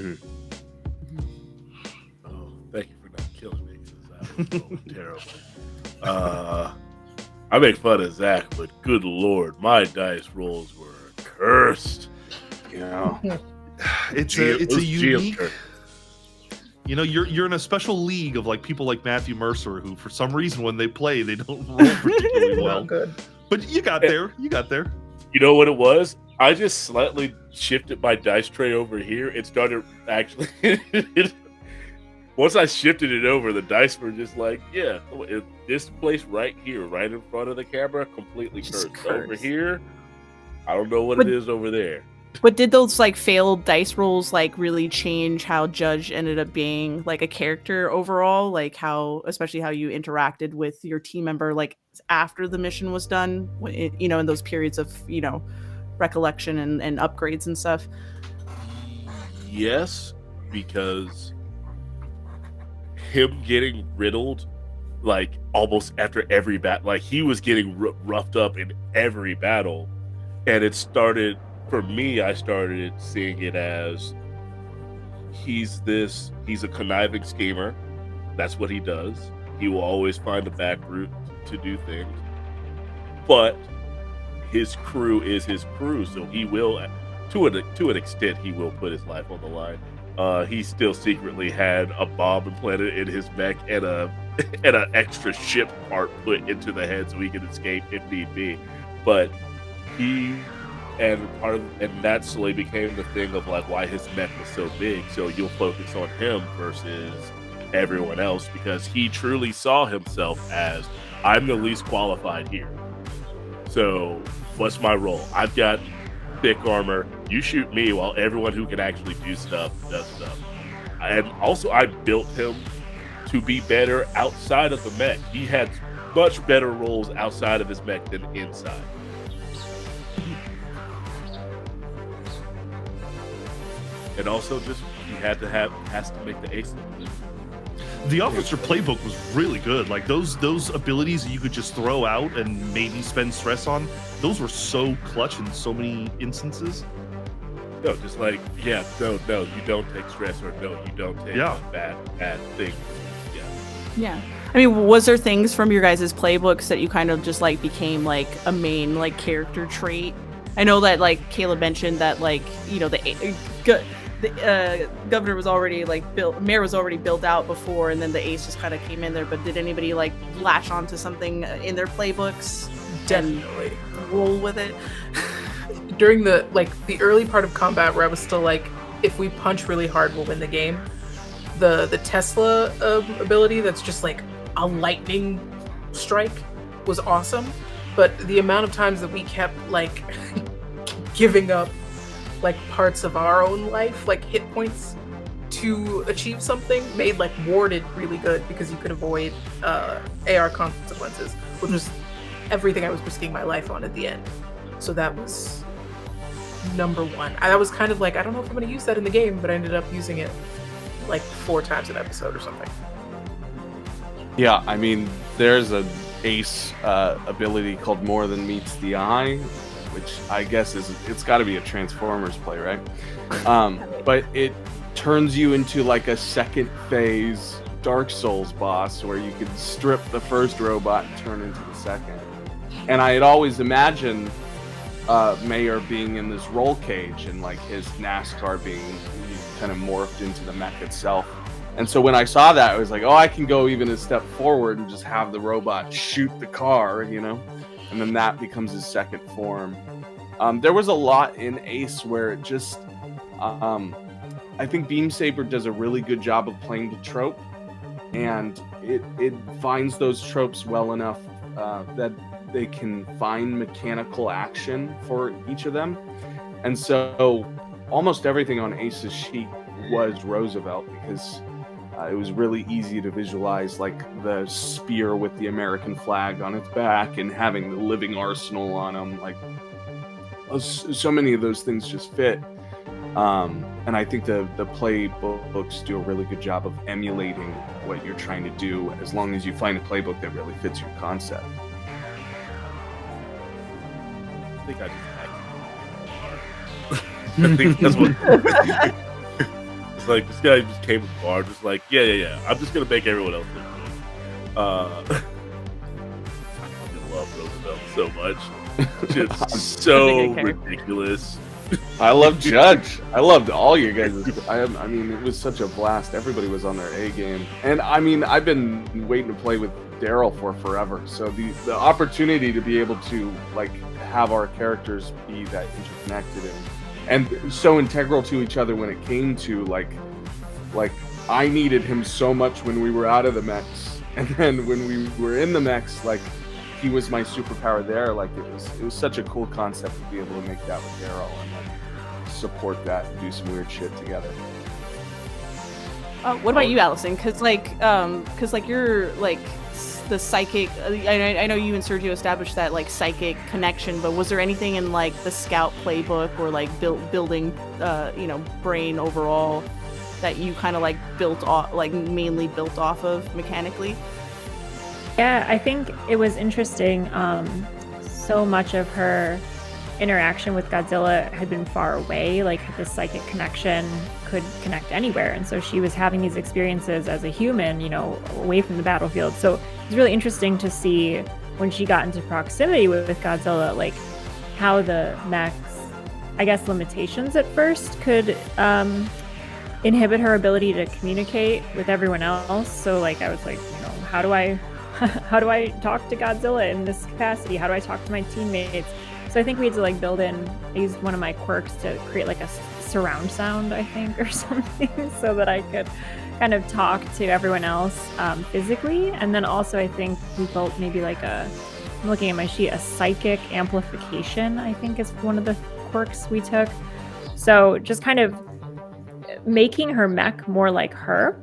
thank you for not killing me, because that was terrible. I make fun of Zach, but good lord, my dice rolls were cursed. You know, it's a unique. You know, you're in a special league of like people like Matthew Mercer, who for some reason when they play they don't roll particularly well. Good. But you got there. You got there. You know what it was? I just slightly shifted my dice tray over here. It started actually. Once I shifted it over, the dice were just like, yeah, this place right here, right in front of the camera, completely cursed. Over here, I don't know what it is over there. But did those like failed dice rolls like really change how Judge ended up being like a character overall? Like especially how you interacted with your team member, like after the mission was done, in those periods of, recollection and upgrades and stuff? Yes, because him getting riddled, like almost after every battle, like he was getting roughed up in every battle, and it started for me. I started seeing it as he's a conniving schemer. That's what he does. He will always find a back route to do things, but his crew is his crew, so he will, to an extent, he will put his life on the line. He still secretly had a bomb implanted in his mech and an extra ship part put into the head so he could escape if need be. But that slowly became the thing of like why his mech was so big. So you'll focus on him versus everyone else because he truly saw himself as, I'm the least qualified here. So what's my role? I've got thick armor. You shoot me while everyone who can actually do stuff does stuff. And also I built him to be better outside of the mech. He had much better roles outside of his mech than inside. And also just he has to make the ace. The officer playbook was really good. Like those abilities that you could just throw out and maybe spend stress on, those were so clutch in so many instances. No, just like, no, you don't take stress, or no, you don't take bad things. Yeah. I mean, was there things from your guys' playbooks that you kind of just like became like a main like character trait? I know that like Caleb mentioned that like, you know, the governor was already like mayor was already built out before, and then the ace just kind of came in there. But did anybody like latch onto something in their playbooks? Definitely roll with it. During the early part of combat, where I was still like, if we punch really hard, we'll win the game. The Tesla ability, that's just like a lightning strike, was awesome. But the amount of times that we kept like giving up like parts of our own life, like hit points, to achieve something, made like warded really good because you could avoid AR consequences, which was everything I was risking my life on at the end. So that was number one. I was kind of like, I don't know if I'm going to use that in the game, but I ended up using it like 4 times an episode or something. Yeah, I mean, there's an ace ability called More Than Meets the Eye, which I guess it's got to be a Transformers play, right? But it turns you into like a second phase Dark Souls boss where you could strip the first robot and turn into the second. And I had always imagined Mayor being in this roll cage and like his NASCAR being kind of morphed into the mech itself. And so when I saw that, I was like, oh, I can go even a step forward and just have the robot shoot the car, you know? And then that becomes his second form. There was a lot in Ace where it just, I think Beam Saber does a really good job of playing the trope, and it finds those tropes well enough that they can find mechanical action for each of them. And so almost everything on Ace's sheet was Roosevelt, because it was really easy to visualize like the spear with the American flag on its back and having the living arsenal on them. Like so many of those things just fit. And I think the playbooks do a really good job of emulating what you're trying to do, as long as you find a playbook that really fits your concept. I think I just I think that's what it's like. This guy just came to the bar, just like, yeah. I'm just gonna make everyone else look good. I fucking love Roosevelt so much. Just so ridiculous. I love Judge. I loved all you guys. I mean, it was such a blast. Everybody was on their A game. And I mean, I've been waiting to play with Darryl for forever. So the opportunity to be able to like have our characters be that interconnected and so integral to each other when it came to like I needed him so much when we were out of the mechs, and then when we were in the mechs, like he was my superpower there. Like it was such a cool concept to be able to make that with Darryl and like support that and do some weird shit together. What about you, Allison? Because you're like the psychic. I know you and Sergio established that like psychic connection, but was there anything in like the scout playbook or like building, brain overall that you kind of like mainly built off of mechanically? Yeah, I think it was interesting. So much of her interaction with Godzilla had been far away, like the psychic connection could connect anywhere, and so she was having these experiences as a human, away from the battlefield. So it's really interesting to see when she got into proximity with Godzilla, like how the mech's, I guess, limitations at first could inhibit her ability to communicate with everyone else. So like I was like, how do I talk to Godzilla in this capacity? How do I talk to my teammates? So I think we had to like build in, I used one of my quirks to create like a surround sound, I think, or something, so that I could kind of talk to everyone else physically. And then also I think we built maybe like I'm looking at my sheet, a psychic amplification, I think is one of the quirks we took. So just kind of making her mech more like her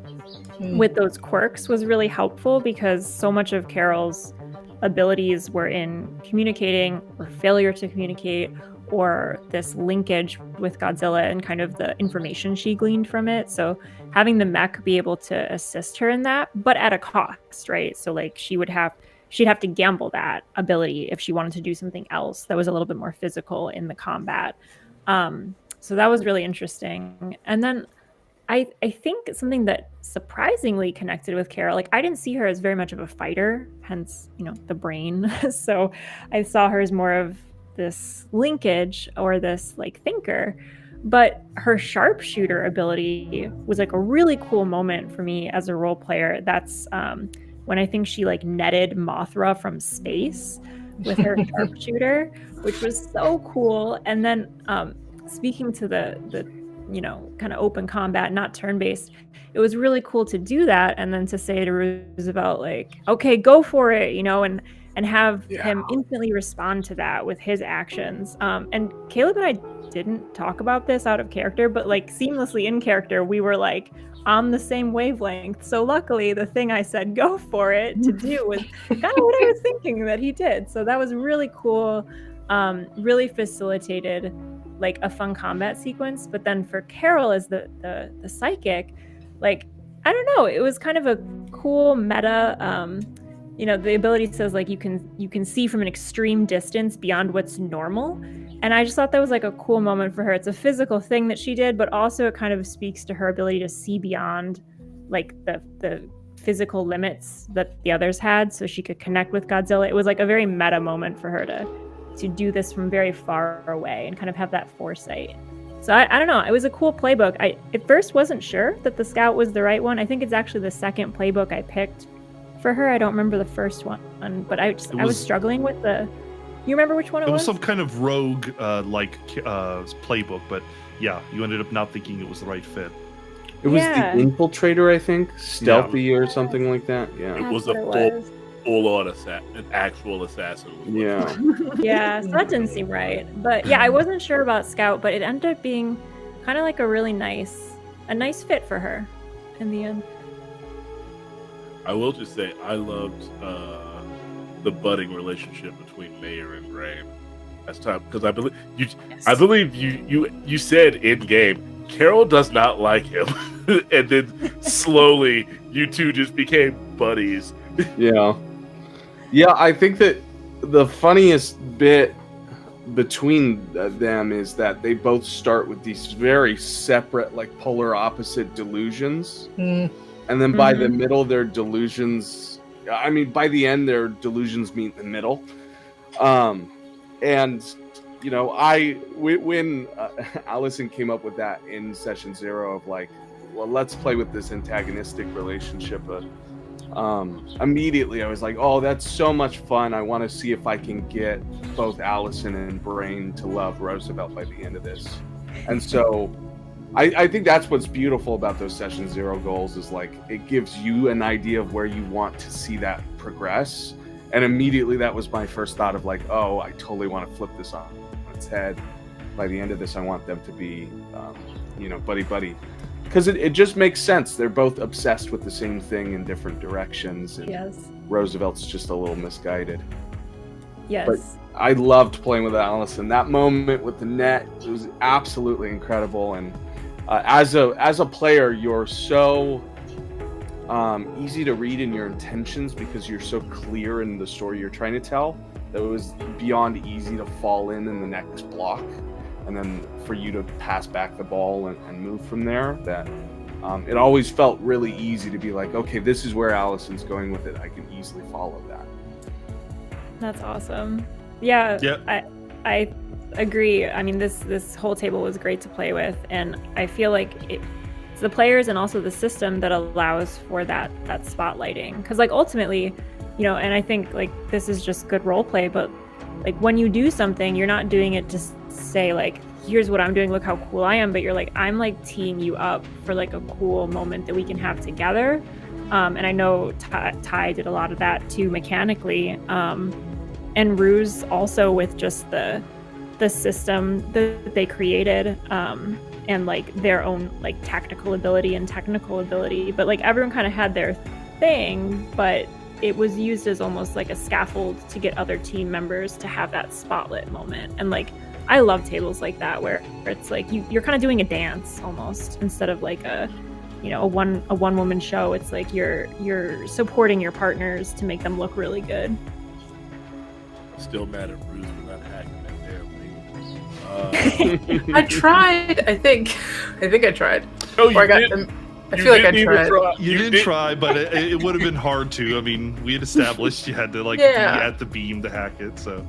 with those quirks was really helpful, because so much of Carol's abilities were in communicating or failure to communicate, or this linkage with Godzilla and kind of the information she gleaned from it. So having the mech be able to assist her in that, but at a cost, right? So like she'd have to gamble that ability if she wanted to do something else that was a little bit more physical in the combat. So that was really interesting. And then I think something that surprisingly connected with Carol, like I didn't see her as very much of a fighter, hence, the brain. So I saw her as more of this linkage or this like thinker, but her sharpshooter ability was like a really cool moment for me as a role player. That's when I think she like netted Mothra from space with her sharpshooter, which was so cool. And then speaking to the kind of open combat, not turn-based, it was really cool to do that, and then to say to Roosevelt like, okay, go for it, and have him instantly respond to that with his actions. And Caleb and I didn't talk about this out of character, but like seamlessly in character, we were like on the same wavelength. So luckily the thing I said go for it to do was kind of what I was thinking that he did. So that was really cool, really facilitated like a fun combat sequence. But then for Carol as the psychic, like, I don't know, it was kind of a cool meta, the ability says like you can see from an extreme distance beyond what's normal. And I just thought that was like a cool moment for her. It's a physical thing that she did, but also it kind of speaks to her ability to see beyond like the physical limits that the others had, so she could connect with Godzilla. It was like a very meta moment for her to do this from very far away and kind of have that foresight. So I don't know, it was a cool playbook. I at first wasn't sure that the scout was the right one. I think it's actually the second playbook I picked for her. I don't remember the first one, but I was struggling with you remember which one it was? It was some kind of rogue playbook, but yeah, you ended up not thinking it was the right fit. It was the Infiltrator, I think, stealthy or something like that. Yeah, it was a full-on an actual assassin. Yeah. Yeah, so that didn't seem right. But yeah, I wasn't sure about Scout, but it ended up being kind of like a really nice fit for her in the end. I will just say I loved the budding relationship between Mayor and Brain as time, because I believe you said in game Carol does not like him, and then slowly you two just became buddies. Yeah, I think that the funniest bit between them is that they both start with these very separate, like polar opposite delusions. And then by the middle, their delusions, by the end, their delusions meet in the middle. And, when Allison came up with that in session 0 of like, well, let's play with this antagonistic relationship, immediately I was like, oh, that's so much fun. I want to see if I can get both Allison and Brain to love Roosevelt by the end of this. And so I think that's what's beautiful about those session 0 goals, is like it gives you an idea of where you want to see that progress. And immediately that was my first thought of like, oh, I totally want to flip this on its head. By the end of this, I want them to be buddy. Because it just makes sense. They're both obsessed with the same thing in different directions. And, yes. Roosevelt's just a little misguided. Yes. But I loved playing with Allison. That moment with the net, it was absolutely incredible. And as a player, you're so easy to read in your intentions because you're so clear in the story you're trying to tell. That it was beyond easy to fall in the next block, and then for you to pass back the ball and move from there. That it always felt really easy to be like, okay, this is where Allison's going with it. I can easily follow that. That's awesome. Yeah, Yep. I agree. I mean, this whole table was great to play with, and I feel like it's the players and also the system that allows for that spotlighting. Because like ultimately, you know, and I think like this is just good role play, but like when you do something, you're not doing it to say like, here's what I'm doing, look how cool I am, but you're like, I'm like teeing you up for like a cool moment that we can have together. And I know Ty did a lot of that too mechanically. And Ruse also with just the system that they created, and like their own like tactical ability and technical ability. But like everyone kind of had their thing, but it was used as almost like a scaffold to get other team members to have that spotlight moment. And like I love tables like that where it's like you're kind of doing a dance almost instead of like a one woman show. It's like you're supporting your partners to make them look really good. Still mad at Ruse for not hacking that damn thing. I tried. I think I tried. Oh, you Or I got did? them. I feel like I tried. You did try, but it would have been hard to. I mean, we had established you had to like Yeah. be at the beam to hack it. So.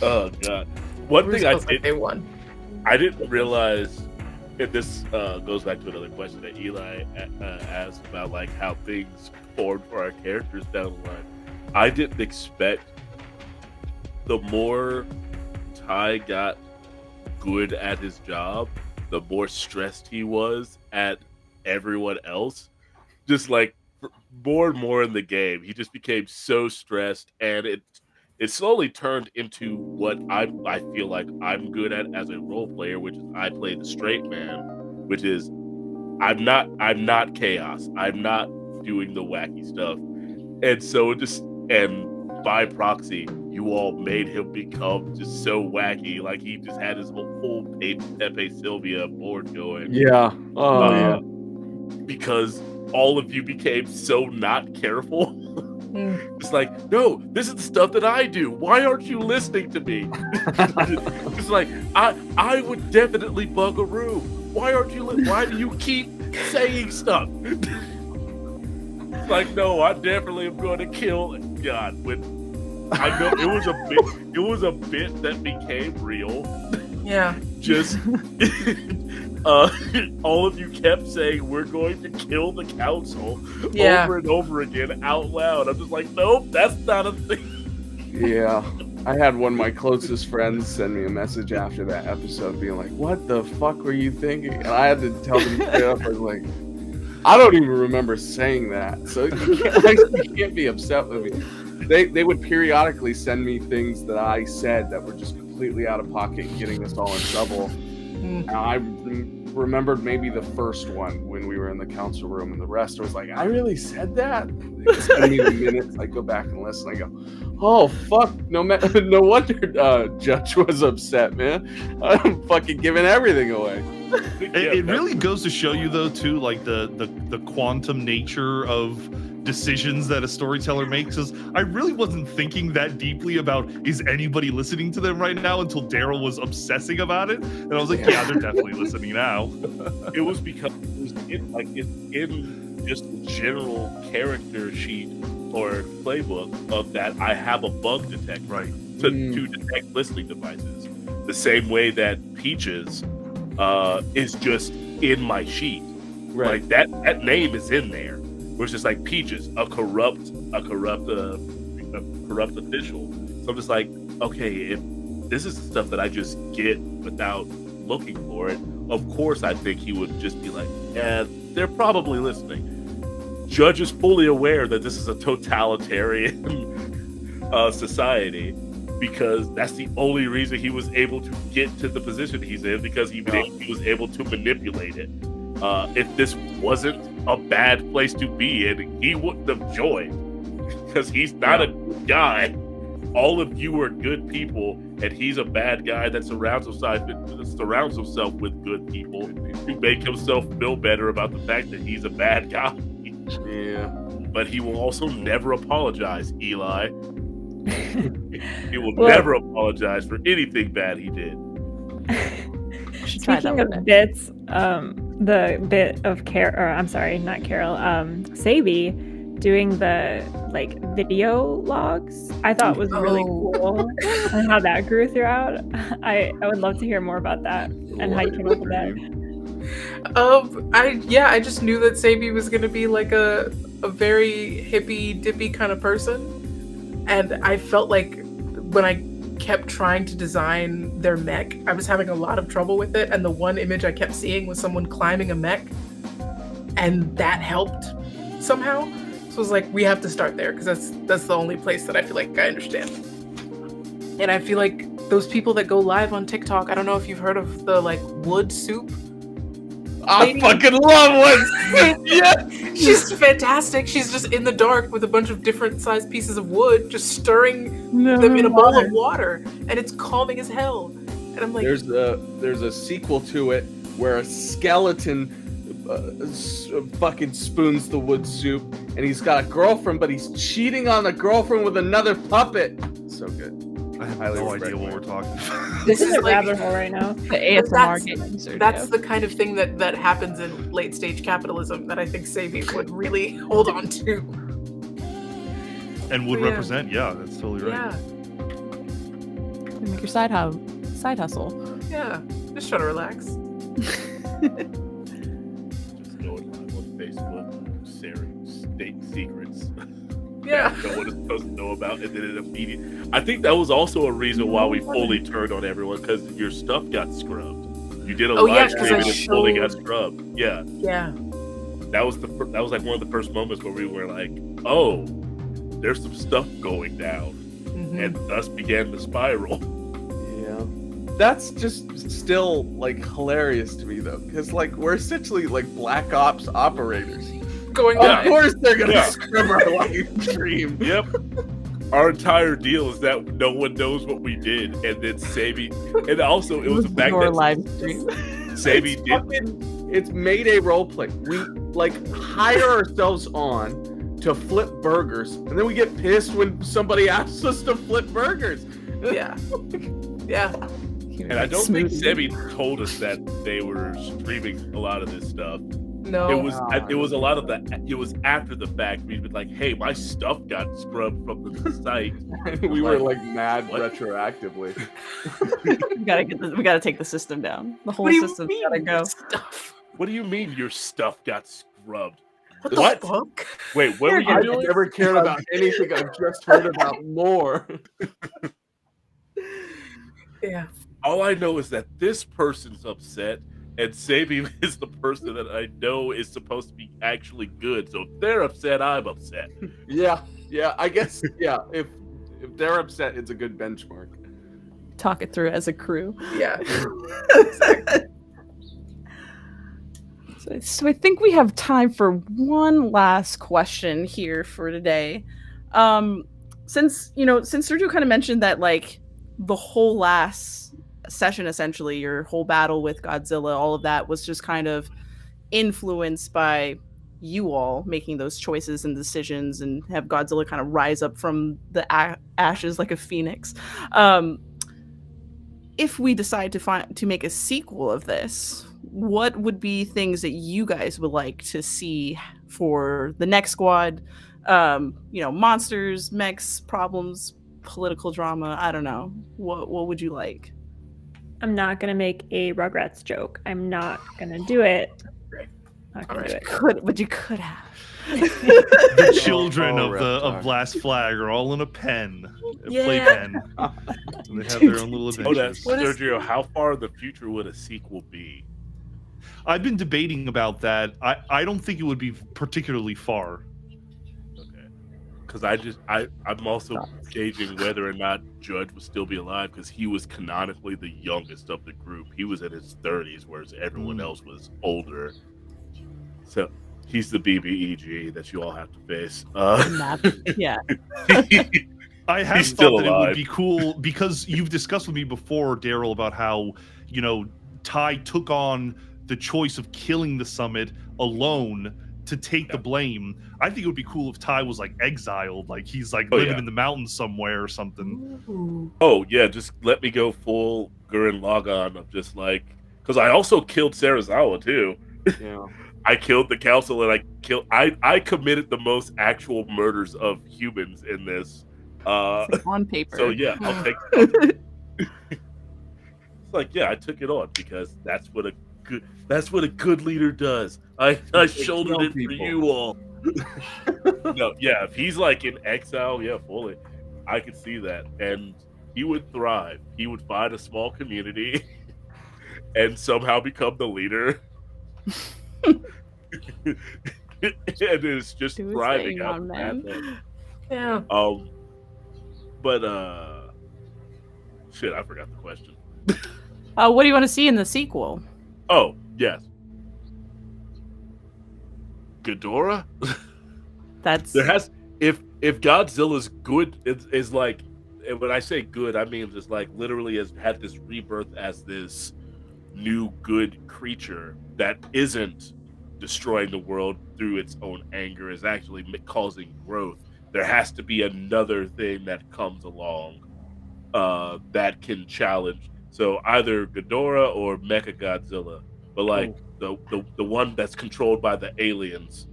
Oh god. One thing They won. I didn't realize, and this goes back to another question that Eli asked about like how things formed for our characters down the line. I didn't expect the more Ty got good at his job, the more stressed he was at everyone else. Just like more and more in the game, he just became so stressed, and it slowly turned into what I feel like I'm good at as a role player, which is I play the straight man, which is I'm not chaos. I'm not doing the wacky stuff. And so and by proxy, you all made him become just so wacky. Like he just had his whole full Pepe Sylvia board going. Yeah. Oh yeah. Because all of you became so not careful. It's like, no, this is the stuff that I do. Why aren't you listening to me? It's like, I would definitely bug a room. Why aren't you? Why do you keep saying stuff? It's like, no, I definitely am going to kill. God, when I know it was a bit that became real. Yeah. Just all of you kept saying we're going to kill the council over and over again out loud. I'm just like, nope, that's not a thing. Yeah. I had one of my closest friends send me a message after that episode being like, what the fuck were you thinking? And I had to tell them straight up, I was like, I don't even remember saying that. So you can't be upset with me. They would periodically send me things that I said that were just completely out of pocket and getting us all in trouble. I remembered maybe the first one when we were in the council room, and the rest was like, I really said that? They send me the minutes, I go back and listen, I go, oh fuck, no wonder Judge was upset, man. I'm fucking giving everything away. It really goes to show you though too, like the quantum nature of decisions that a storyteller makes. Is I really wasn't thinking that deeply about is anybody listening to them right now until Darryl was obsessing about it, and I was like, yeah, they're definitely listening now. It was because it's in just the general character sheet or playbook of that I have a bug detector to detect listening devices. The same way that Peaches is just in my sheet. Right. Like that name is in there. Where it's just like Peaches, a corrupt official. So I'm just like, okay, if this is the stuff that I just get without looking for it, of course I think he would just be like, yeah, they're probably listening. Judge is fully aware that this is a totalitarian society, because that's the only reason he was able to get to the position he's in, because he was able to manipulate it. if this wasn't a bad place to be in, he wouldn't have joined. Because he's not a guy. All of you are good people, and he's a bad guy that surrounds himself with good people to make himself feel better about the fact that he's a bad guy. Yeah. But he will also never apologize, Eli. He will never apologize for anything bad he did. Speaking of bits, the bit of not Carol, Cebi doing the video logs, I thought was really cool, and how that grew throughout. I would love to hear more about that and how you came up with that. I just knew that Cebi was gonna be like a very hippy dippy kind of person, and I felt like when I kept trying to design their mech, I was having a lot of trouble with it, and the one image I kept seeing was someone climbing a mech, and that helped somehow. So I was like, we have to start there, because that's the only place that I feel like I understand. And I feel like those people that go live on TikTok, I don't know if you've heard of the wood soup. I fucking love wood soup. Yeah, she's fantastic. She's just in the dark with a bunch of different sized pieces of wood, just stirring them in a bowl of water, and it's calming as hell. And I'm like, there's a sequel to it where a skeleton fucking spoons the wood soup, and he's got a girlfriend, but he's cheating on the girlfriend with another puppet. So good. I have no idea what we're talking about. This is a rabbit hole right now. The ASMR game. That's the kind of thing that happens in late stage capitalism that I think Cebi would really hold on to. And would represent, that's totally right. Yeah. Make your side hustle. Yeah. Just try to relax. Going live on Facebook, sharing state secrets. Yeah. That no one is supposed to know about, and then it immediately. I think that was also a reason why we fully turned on everyone, because your stuff got scrubbed. You did a live stream and it fully got scrubbed. Yeah. Yeah. That was like one of the first moments where we were like, oh, there's some stuff going down, and thus began the spiral. Yeah. That's just still hilarious to me though, because we're essentially Black Ops operators. Of course they're gonna scrub our live stream. Yep. Our entire deal is that no one knows what we did, and then Cebi, and also it was the fact that live stream. Cebi did. It's Mayday roleplay. We hire ourselves on to flip burgers, and then we get pissed when somebody asks us to flip burgers. Yeah. Yeah. And I don't think Cebi told us that they were streaming a lot of this stuff. No, it was a lot of that. It was after the fact. We'd been like, "Hey, my stuff got scrubbed from the site." We were mad retroactively. We gotta take the system down. The whole system's gotta go. Stuff. What do you mean your stuff got scrubbed? What the fuck? Wait, what were you doing? I've never cared about anything. I've just heard about more. Yeah. All I know is that this person's upset, and Cebi is the person that I know is supposed to be actually good. So if they're upset, I'm upset. Yeah, I guess, if they're upset, it's a good benchmark. Talk it through as a crew. Yeah. Exactly. So I think we have time for one last question here for today. Since Sergio kind of mentioned that the whole last session, essentially your whole battle with Godzilla, all of that was just kind of influenced by you all making those choices and decisions, and have Godzilla kind of rise up from the ashes like a phoenix. If we decide to make a sequel of this, what would be things that you guys would like to see for the next squad? Monsters, mechs, problems, political drama. I don't know. What would you like? I'm not gonna make a Rugrats joke. I'm not gonna do it. Not gonna do it. But you could have. The children of Last Flag are all in a pen, playpen. And they have their own little adventures. Sergio, how far in the future would a sequel be? I've been debating about that. I don't think it would be particularly far. Because I'm also gauging whether or not Judge would still be alive, because he was canonically the youngest of the group. He was in his 30s, whereas everyone else was older. So he's the BBEG that you all have to face. Yeah. I have He's thought still that it would alive. be cool because you've discussed with me before, Darryl, about how, Ty took on the choice of killing the summit alone to take the blame. I think it would be cool if Ty was like exiled, like he's like living in the mountains somewhere or something. Ooh. Oh yeah, just let me go full Gurren Lagann of just like, because I also killed Sarazawa too. Yeah. I killed the council and I committed the most actual murders of humans in this. On paper. So yeah, I'll take. It's like, yeah, I took it on because that's what a good leader does. I shouldered it for you all. No, yeah, if he's like in exile, yeah, fully, I could see that, and he would thrive. He would find a small community and somehow become the leader. And it's just thriving out of that. Yeah. But shit, I forgot the question. What do you want to see in the sequel? Oh, yes. Ghidorah? That's There has if Godzilla's good is like, and when I say good, I mean just like literally has had this rebirth as this new good creature that isn't destroying the world through its own anger, is actually causing growth. There has to be another thing that comes along that can challenge. So either Ghidorah or Mechagodzilla, but like the one that's controlled by the aliens.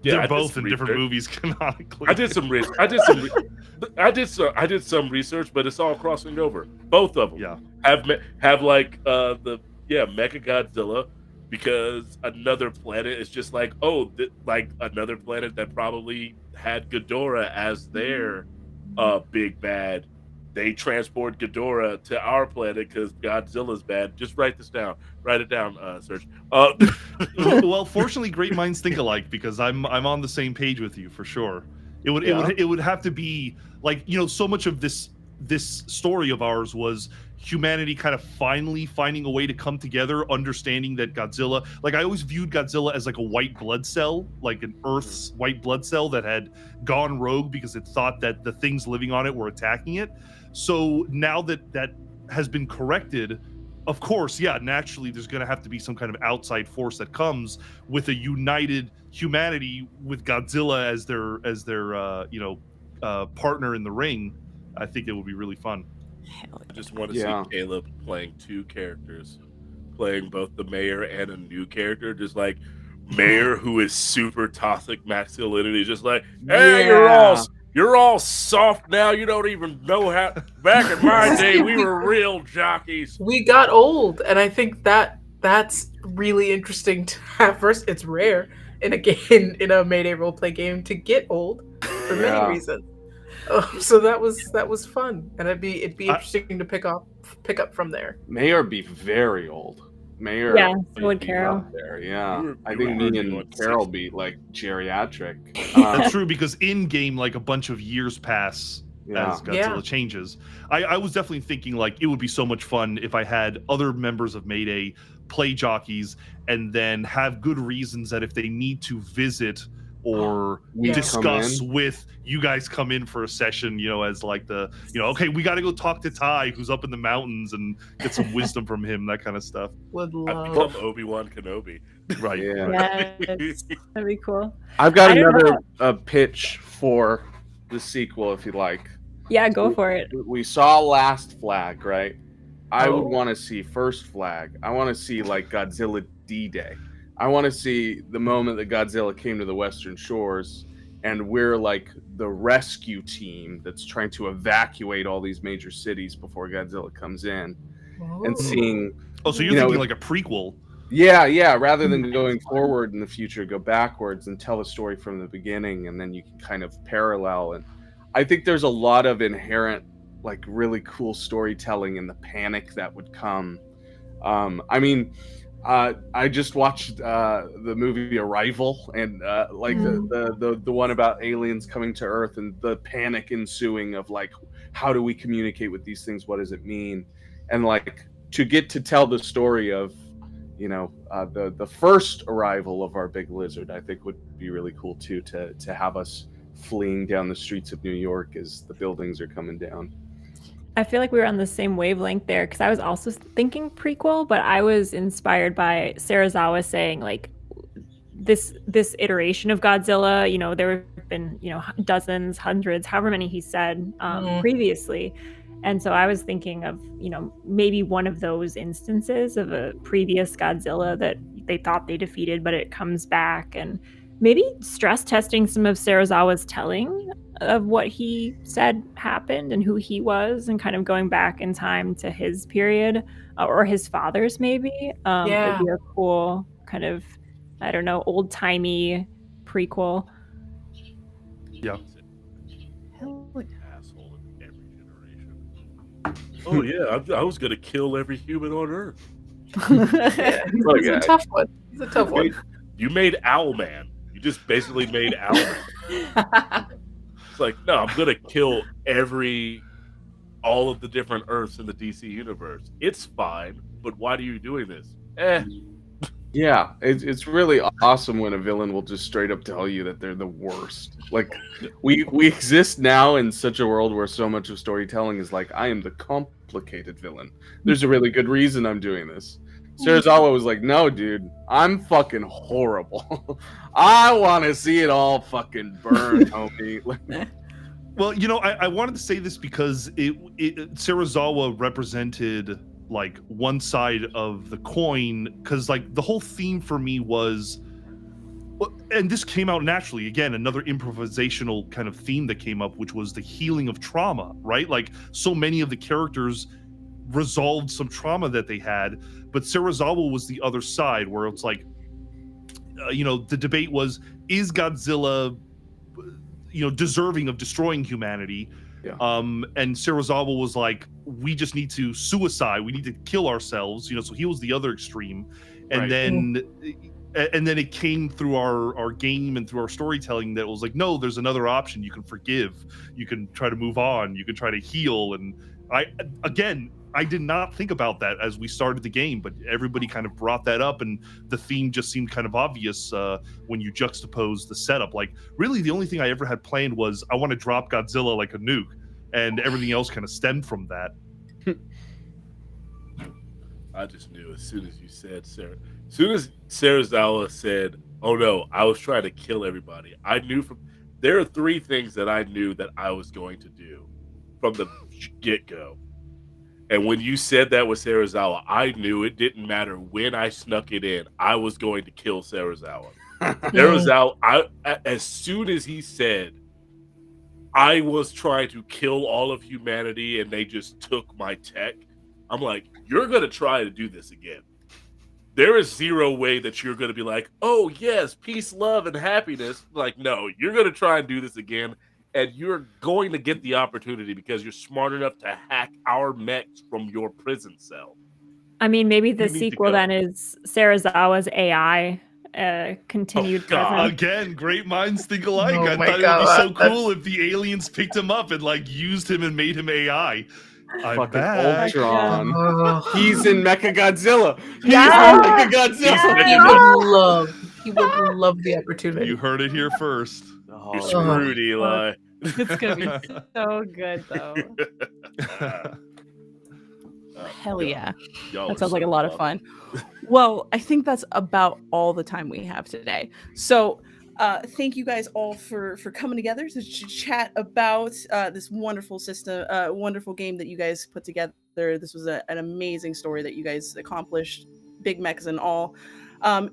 Yeah, They're both in different movies canonically. I did some research. I did some research, but it's all crossing over. Both of them have like Mechagodzilla, because another planet is just like, like another planet that probably had Ghidorah as their big bad. They transport Ghidorah to our planet because Godzilla's bad. Just write this down. Write it down, Serge. Well, fortunately, great minds think alike, because I'm on the same page with you for sure. It would have to be like, so much of this story of ours was humanity kind of finally finding a way to come together, understanding that Godzilla, like I always viewed Godzilla as like a white blood cell, like an Earth's white blood cell that had gone rogue because it thought that the things living on it were attacking it. So now that has been corrected, of course, naturally there's going to have to be some kind of outside force that comes with a united humanity with Godzilla as their partner in the ring. I think it would be really fun. I just want to see Caleb playing two characters, playing both the mayor and a new character, just like mayor who is super toxic masculinity, just like, hey, you're all soft now. You don't even know how. Back in my day, we were real jockeys. We got old, and I think that's really interesting to have. First, it's rare in a game, in a Mayday roleplay game, to get old for many reasons. So that was fun, and it'd be interesting to pick up from there. Mayor be very old. Mayor, so would Carol. I think me and Carol be like geriatric. That's true, because in game, like a bunch of years pass as Godzilla changes. I was definitely thinking like it would be so much fun if I had other members of Mayday play jockeys, and then have good reasons that if they need to visit or discuss with you guys, come in for a session, as like okay, we got to go talk to Ty, who's up in the mountains, and get some wisdom from him, that kind of stuff. Would love. I've become Obi-Wan Kenobi. Right. Yes, that'd be cool. I've got another pitch for the sequel, if you like. Yeah, go for it. We saw Last Flag, right? I would want to see First Flag. I want to see like Godzilla D-Day. I want to see the moment that Godzilla came to the Western Shores, and we're like the rescue team that's trying to evacuate all these major cities before Godzilla comes in, and seeing. Oh, so you're thinking like a prequel? Yeah. Rather than going forward in the future, go backwards and tell the story from the beginning, and then you can kind of parallel. And I think there's a lot of inherent, like, really cool storytelling in the panic that would come. I just watched the movie Arrival, and the one about aliens coming to Earth and the panic ensuing of like, how do we communicate with these things? What does it mean? And like to get to tell the story of the first arrival of our big lizard, I think would be really cool too, to have us fleeing down the streets of New York as the buildings are coming down. I feel like we were on the same wavelength there, because I was also thinking prequel, but I was inspired by Serizawa saying, like, this iteration of Godzilla, there have been, dozens, hundreds, however many he said previously. And so I was thinking of, maybe one of those instances of a previous Godzilla that they thought they defeated, but it comes back, and maybe stress testing some of Serizawa's telling of what he said happened and who he was, and kind of going back in time to his period or his father's maybe. It'd be a cool kind of, I don't know, old-timey prequel. Yeah. Asshole in every generation. Oh yeah, I was gonna kill every human on Earth. It's a tough one. It's a tough one. You made Owlman. You just basically made Owlman. It's like, no, I'm gonna kill all of the different Earths in the DC universe. It's fine, but why are you doing this? Yeah, it's really awesome when a villain will just straight up tell you that they're the worst. Like, we exist now in such a world where so much of storytelling is like, I am the complicated villain. There's a really good reason I'm doing this. Serizawa was like, no, dude, I'm fucking horrible. I want to see it all fucking burn, homie. Well, I wanted to say this because Serizawa represented like one side of the coin, because like the whole theme for me was, and this came out naturally, again, another improvisational kind of theme that came up, which was the healing of trauma, right? Like, so many of the characters resolved some trauma that they had, but Serizawa was the other side, where it's like, the debate was, is Godzilla deserving of destroying humanity? Yeah. And Serizawa was like, we just need to suicide. We need to kill ourselves. So he was the other extreme. And then it came through our game and through our storytelling that was like, no, there's another option. You can forgive. You can try to move on. You can try to heal. And I did not think about that as we started the game, but everybody kind of brought that up, and the theme just seemed kind of obvious when you juxtapose the setup. Like, really, the only thing I ever had planned was I want to drop Godzilla like a nuke, and everything else kind of stemmed from that. I just knew as soon as you said as soon as Serizawa said, "Oh no, I was trying to kill everybody," I knew there are three things that I knew that I was going to do from the get-go. And when you said that with Serizawa, I knew it didn't matter when I snuck it in. I was going to kill Serizawa. Serizawa, as soon as he said, I was trying to kill all of humanity and they just took my tech, I'm like, you're going to try to do this again. There is zero way that you're going to be like, oh, yes, peace, love, and happiness. Like, no, you're going to try and do this again. And you're going to get the opportunity because you're smart enough to hack our mechs from your prison cell. I mean, maybe the sequel then is Serizawa's AI continued presence. Again, great minds think alike. Oh I thought it would be so cool if the aliens picked him up and like used him and made him AI. I'm back. Ultron. He's in Mechagodzilla. He's Yeah. in Mechagodzilla. He would love the opportunity. You heard it here first. You're screwed, Eli. It's gonna be so good though. Hell yeah. That sounds like a lot of fun. Well, I think that's about all the time we have today. So thank you guys all for coming together to chat about this wonderful system, wonderful game that you guys put together. This was an amazing story that you guys accomplished, big mechs and all.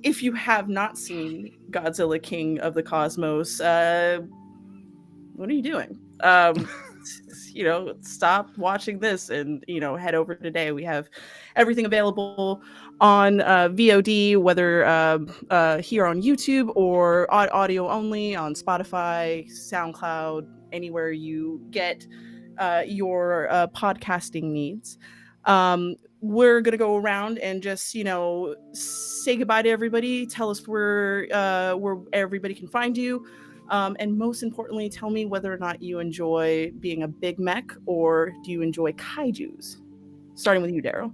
If you have not seen Godzilla King of the Cosmos, what are you doing? Stop watching this and, head over today. We have everything available on VOD, whether here on YouTube or audio only on Spotify, SoundCloud, anywhere you get your podcasting needs. We're going to go around and just, say goodbye to everybody. Tell us where everybody can find you. And most importantly, tell me whether or not you enjoy being a big mech or do you enjoy kaijus? Starting with you, Darryl.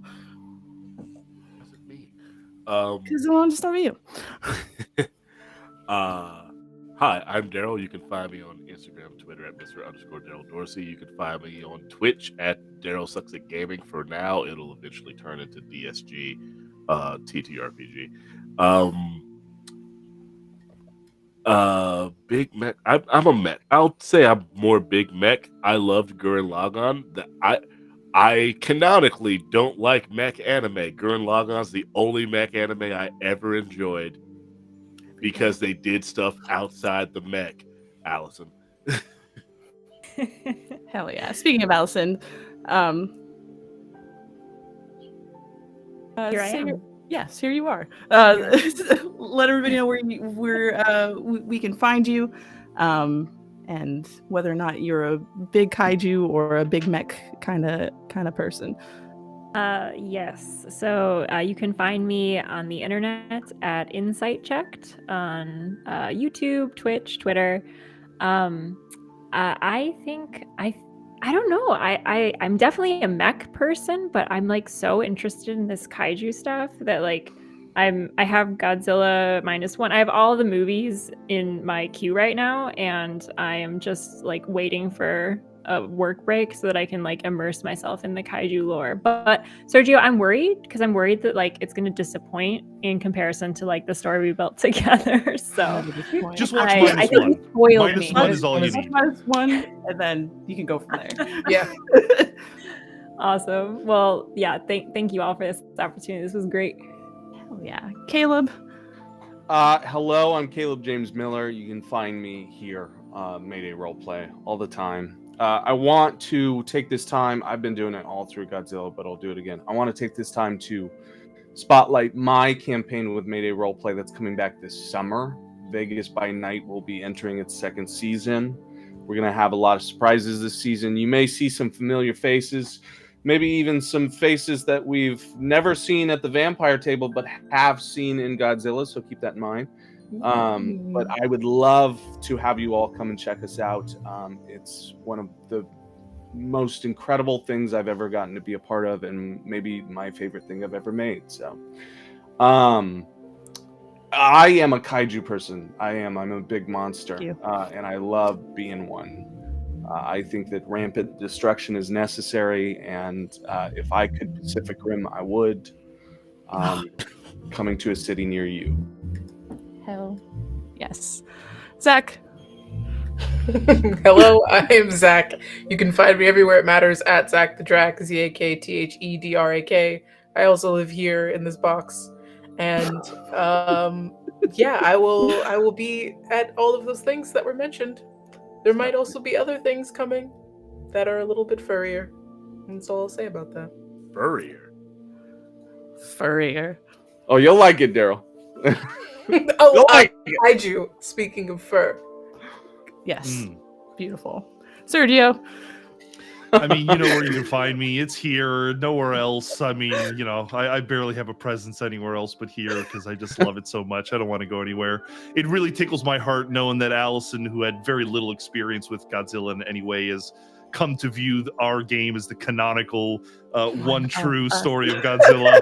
Because I wanted to start with you. Hi, I'm Darryl. You can find me on Instagram, Twitter at Mr._Darryl Dorsey. You can find me on Twitch at Darryl Sucks at Gaming. For now, it'll eventually turn into DSG, TTRPG. Big Mech. I'm a mech. I'll say I'm more Big Mech. I loved Gurren Lagann. I canonically don't like mech anime. Gurren Lagann's the only mech anime I ever enjoyed because they did stuff outside the mech. Allison. Hell yeah. Speaking of Allison, Here I am. Yes, here you are. Let everybody know where we can find you, and whether or not you're a big kaiju or a big mech kind of person. Yes. So you can find me on the internet at Insight Checked on YouTube, Twitch, Twitter. I think I don't know. I'm definitely a mech person, but I'm like so interested in this kaiju stuff that like I have Godzilla -1. I have all the movies in my queue right now, and I am just like waiting for a work break so that I can like immerse myself in the kaiju lore. But Sergio, I'm worried that like it's going to disappoint in comparison to like the story we built together. So Just watch I -1. think you spoiled -1 me. is all you need. -1, and then you can go from there. Yeah. Awesome. Well, yeah, thank you all for this opportunity. This was great. Hell yeah. Caleb. Hello, I'm Caleb James Miller. You can find me here, Mayday Roleplay, all the time. I want to take this time, I've been doing it all through Godzilla, but I'll do it again. I want to take this time to spotlight my campaign with Mayday Roleplay that's coming back this summer. Vegas by Night will be entering its second season. We're going to have a lot of surprises this season. You may see some familiar faces, maybe even some faces that we've never seen at the vampire table, but have seen in Godzilla, so keep that in mind. But I would love to have you all come and check us out. It's one of the most incredible things I've ever gotten to be a part of, and maybe my favorite thing I've ever made. So I am a kaiju person. I'm a big monster, and I love being one. I think that rampant destruction is necessary, and if I could Pacific Rim, I would. Coming to a city near you. Hell yes. Zach. Hello, I am Zach. You can find me everywhere it matters at Zach the Drak, ZAKTHEDRAK. I also live here in this box, and yeah, I will be at all of those things that were mentioned. There might also be other things coming that are a little bit furrier. That's all I'll say about that. Furrier. Oh, you'll like it, Darryl. Oh, kaiju. Speaking of fur. Yes. Beautiful. Sergio. I mean, you know where you can find me. It's here, nowhere else. I mean, you know, I barely have a presence anywhere else but here because I just love it so much. I don't want to go anywhere. It really tickles my heart knowing that Allison, who had very little experience with Godzilla in any way, has come to view our game as the canonical one true story of Godzilla.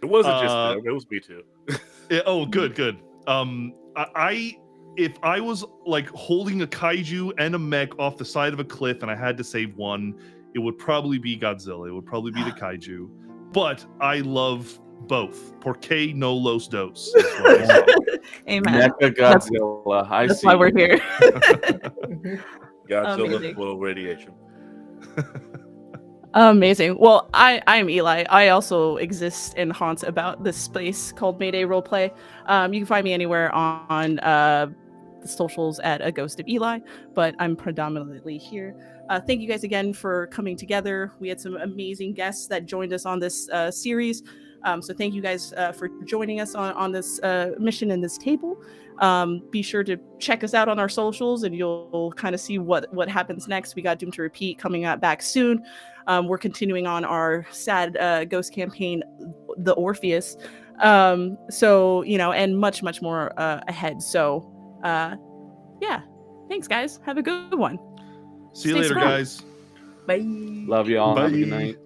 It wasn't just them, it was me too. Good. If I was like holding a kaiju and a mech off the side of a cliff and I had to save one, it would probably be Godzilla. It would probably be the kaiju. But I love both. Porque no los dos. Amen. Mecha Godzilla. That's why we're here. Godzilla full radiation. Amazing. Well, I'm Eli. I also exist and haunt about this space called Mayday Roleplay. You can find me anywhere on the socials at A Ghost of Eli, but I'm predominantly here. Thank you guys again for coming together. We had some amazing guests that joined us on this series. So thank you guys for joining us on this mission and this table. Be sure to check us out on our socials and you'll kind of see what happens next. We got Doom to Repeat coming out back soon. We're continuing on our sad ghost campaign, the Orpheus. So, you know, and much more ahead. So, yeah. Thanks, guys. Have a good one. See you later, guys. Bye. Love you all. Bye. Have a good night.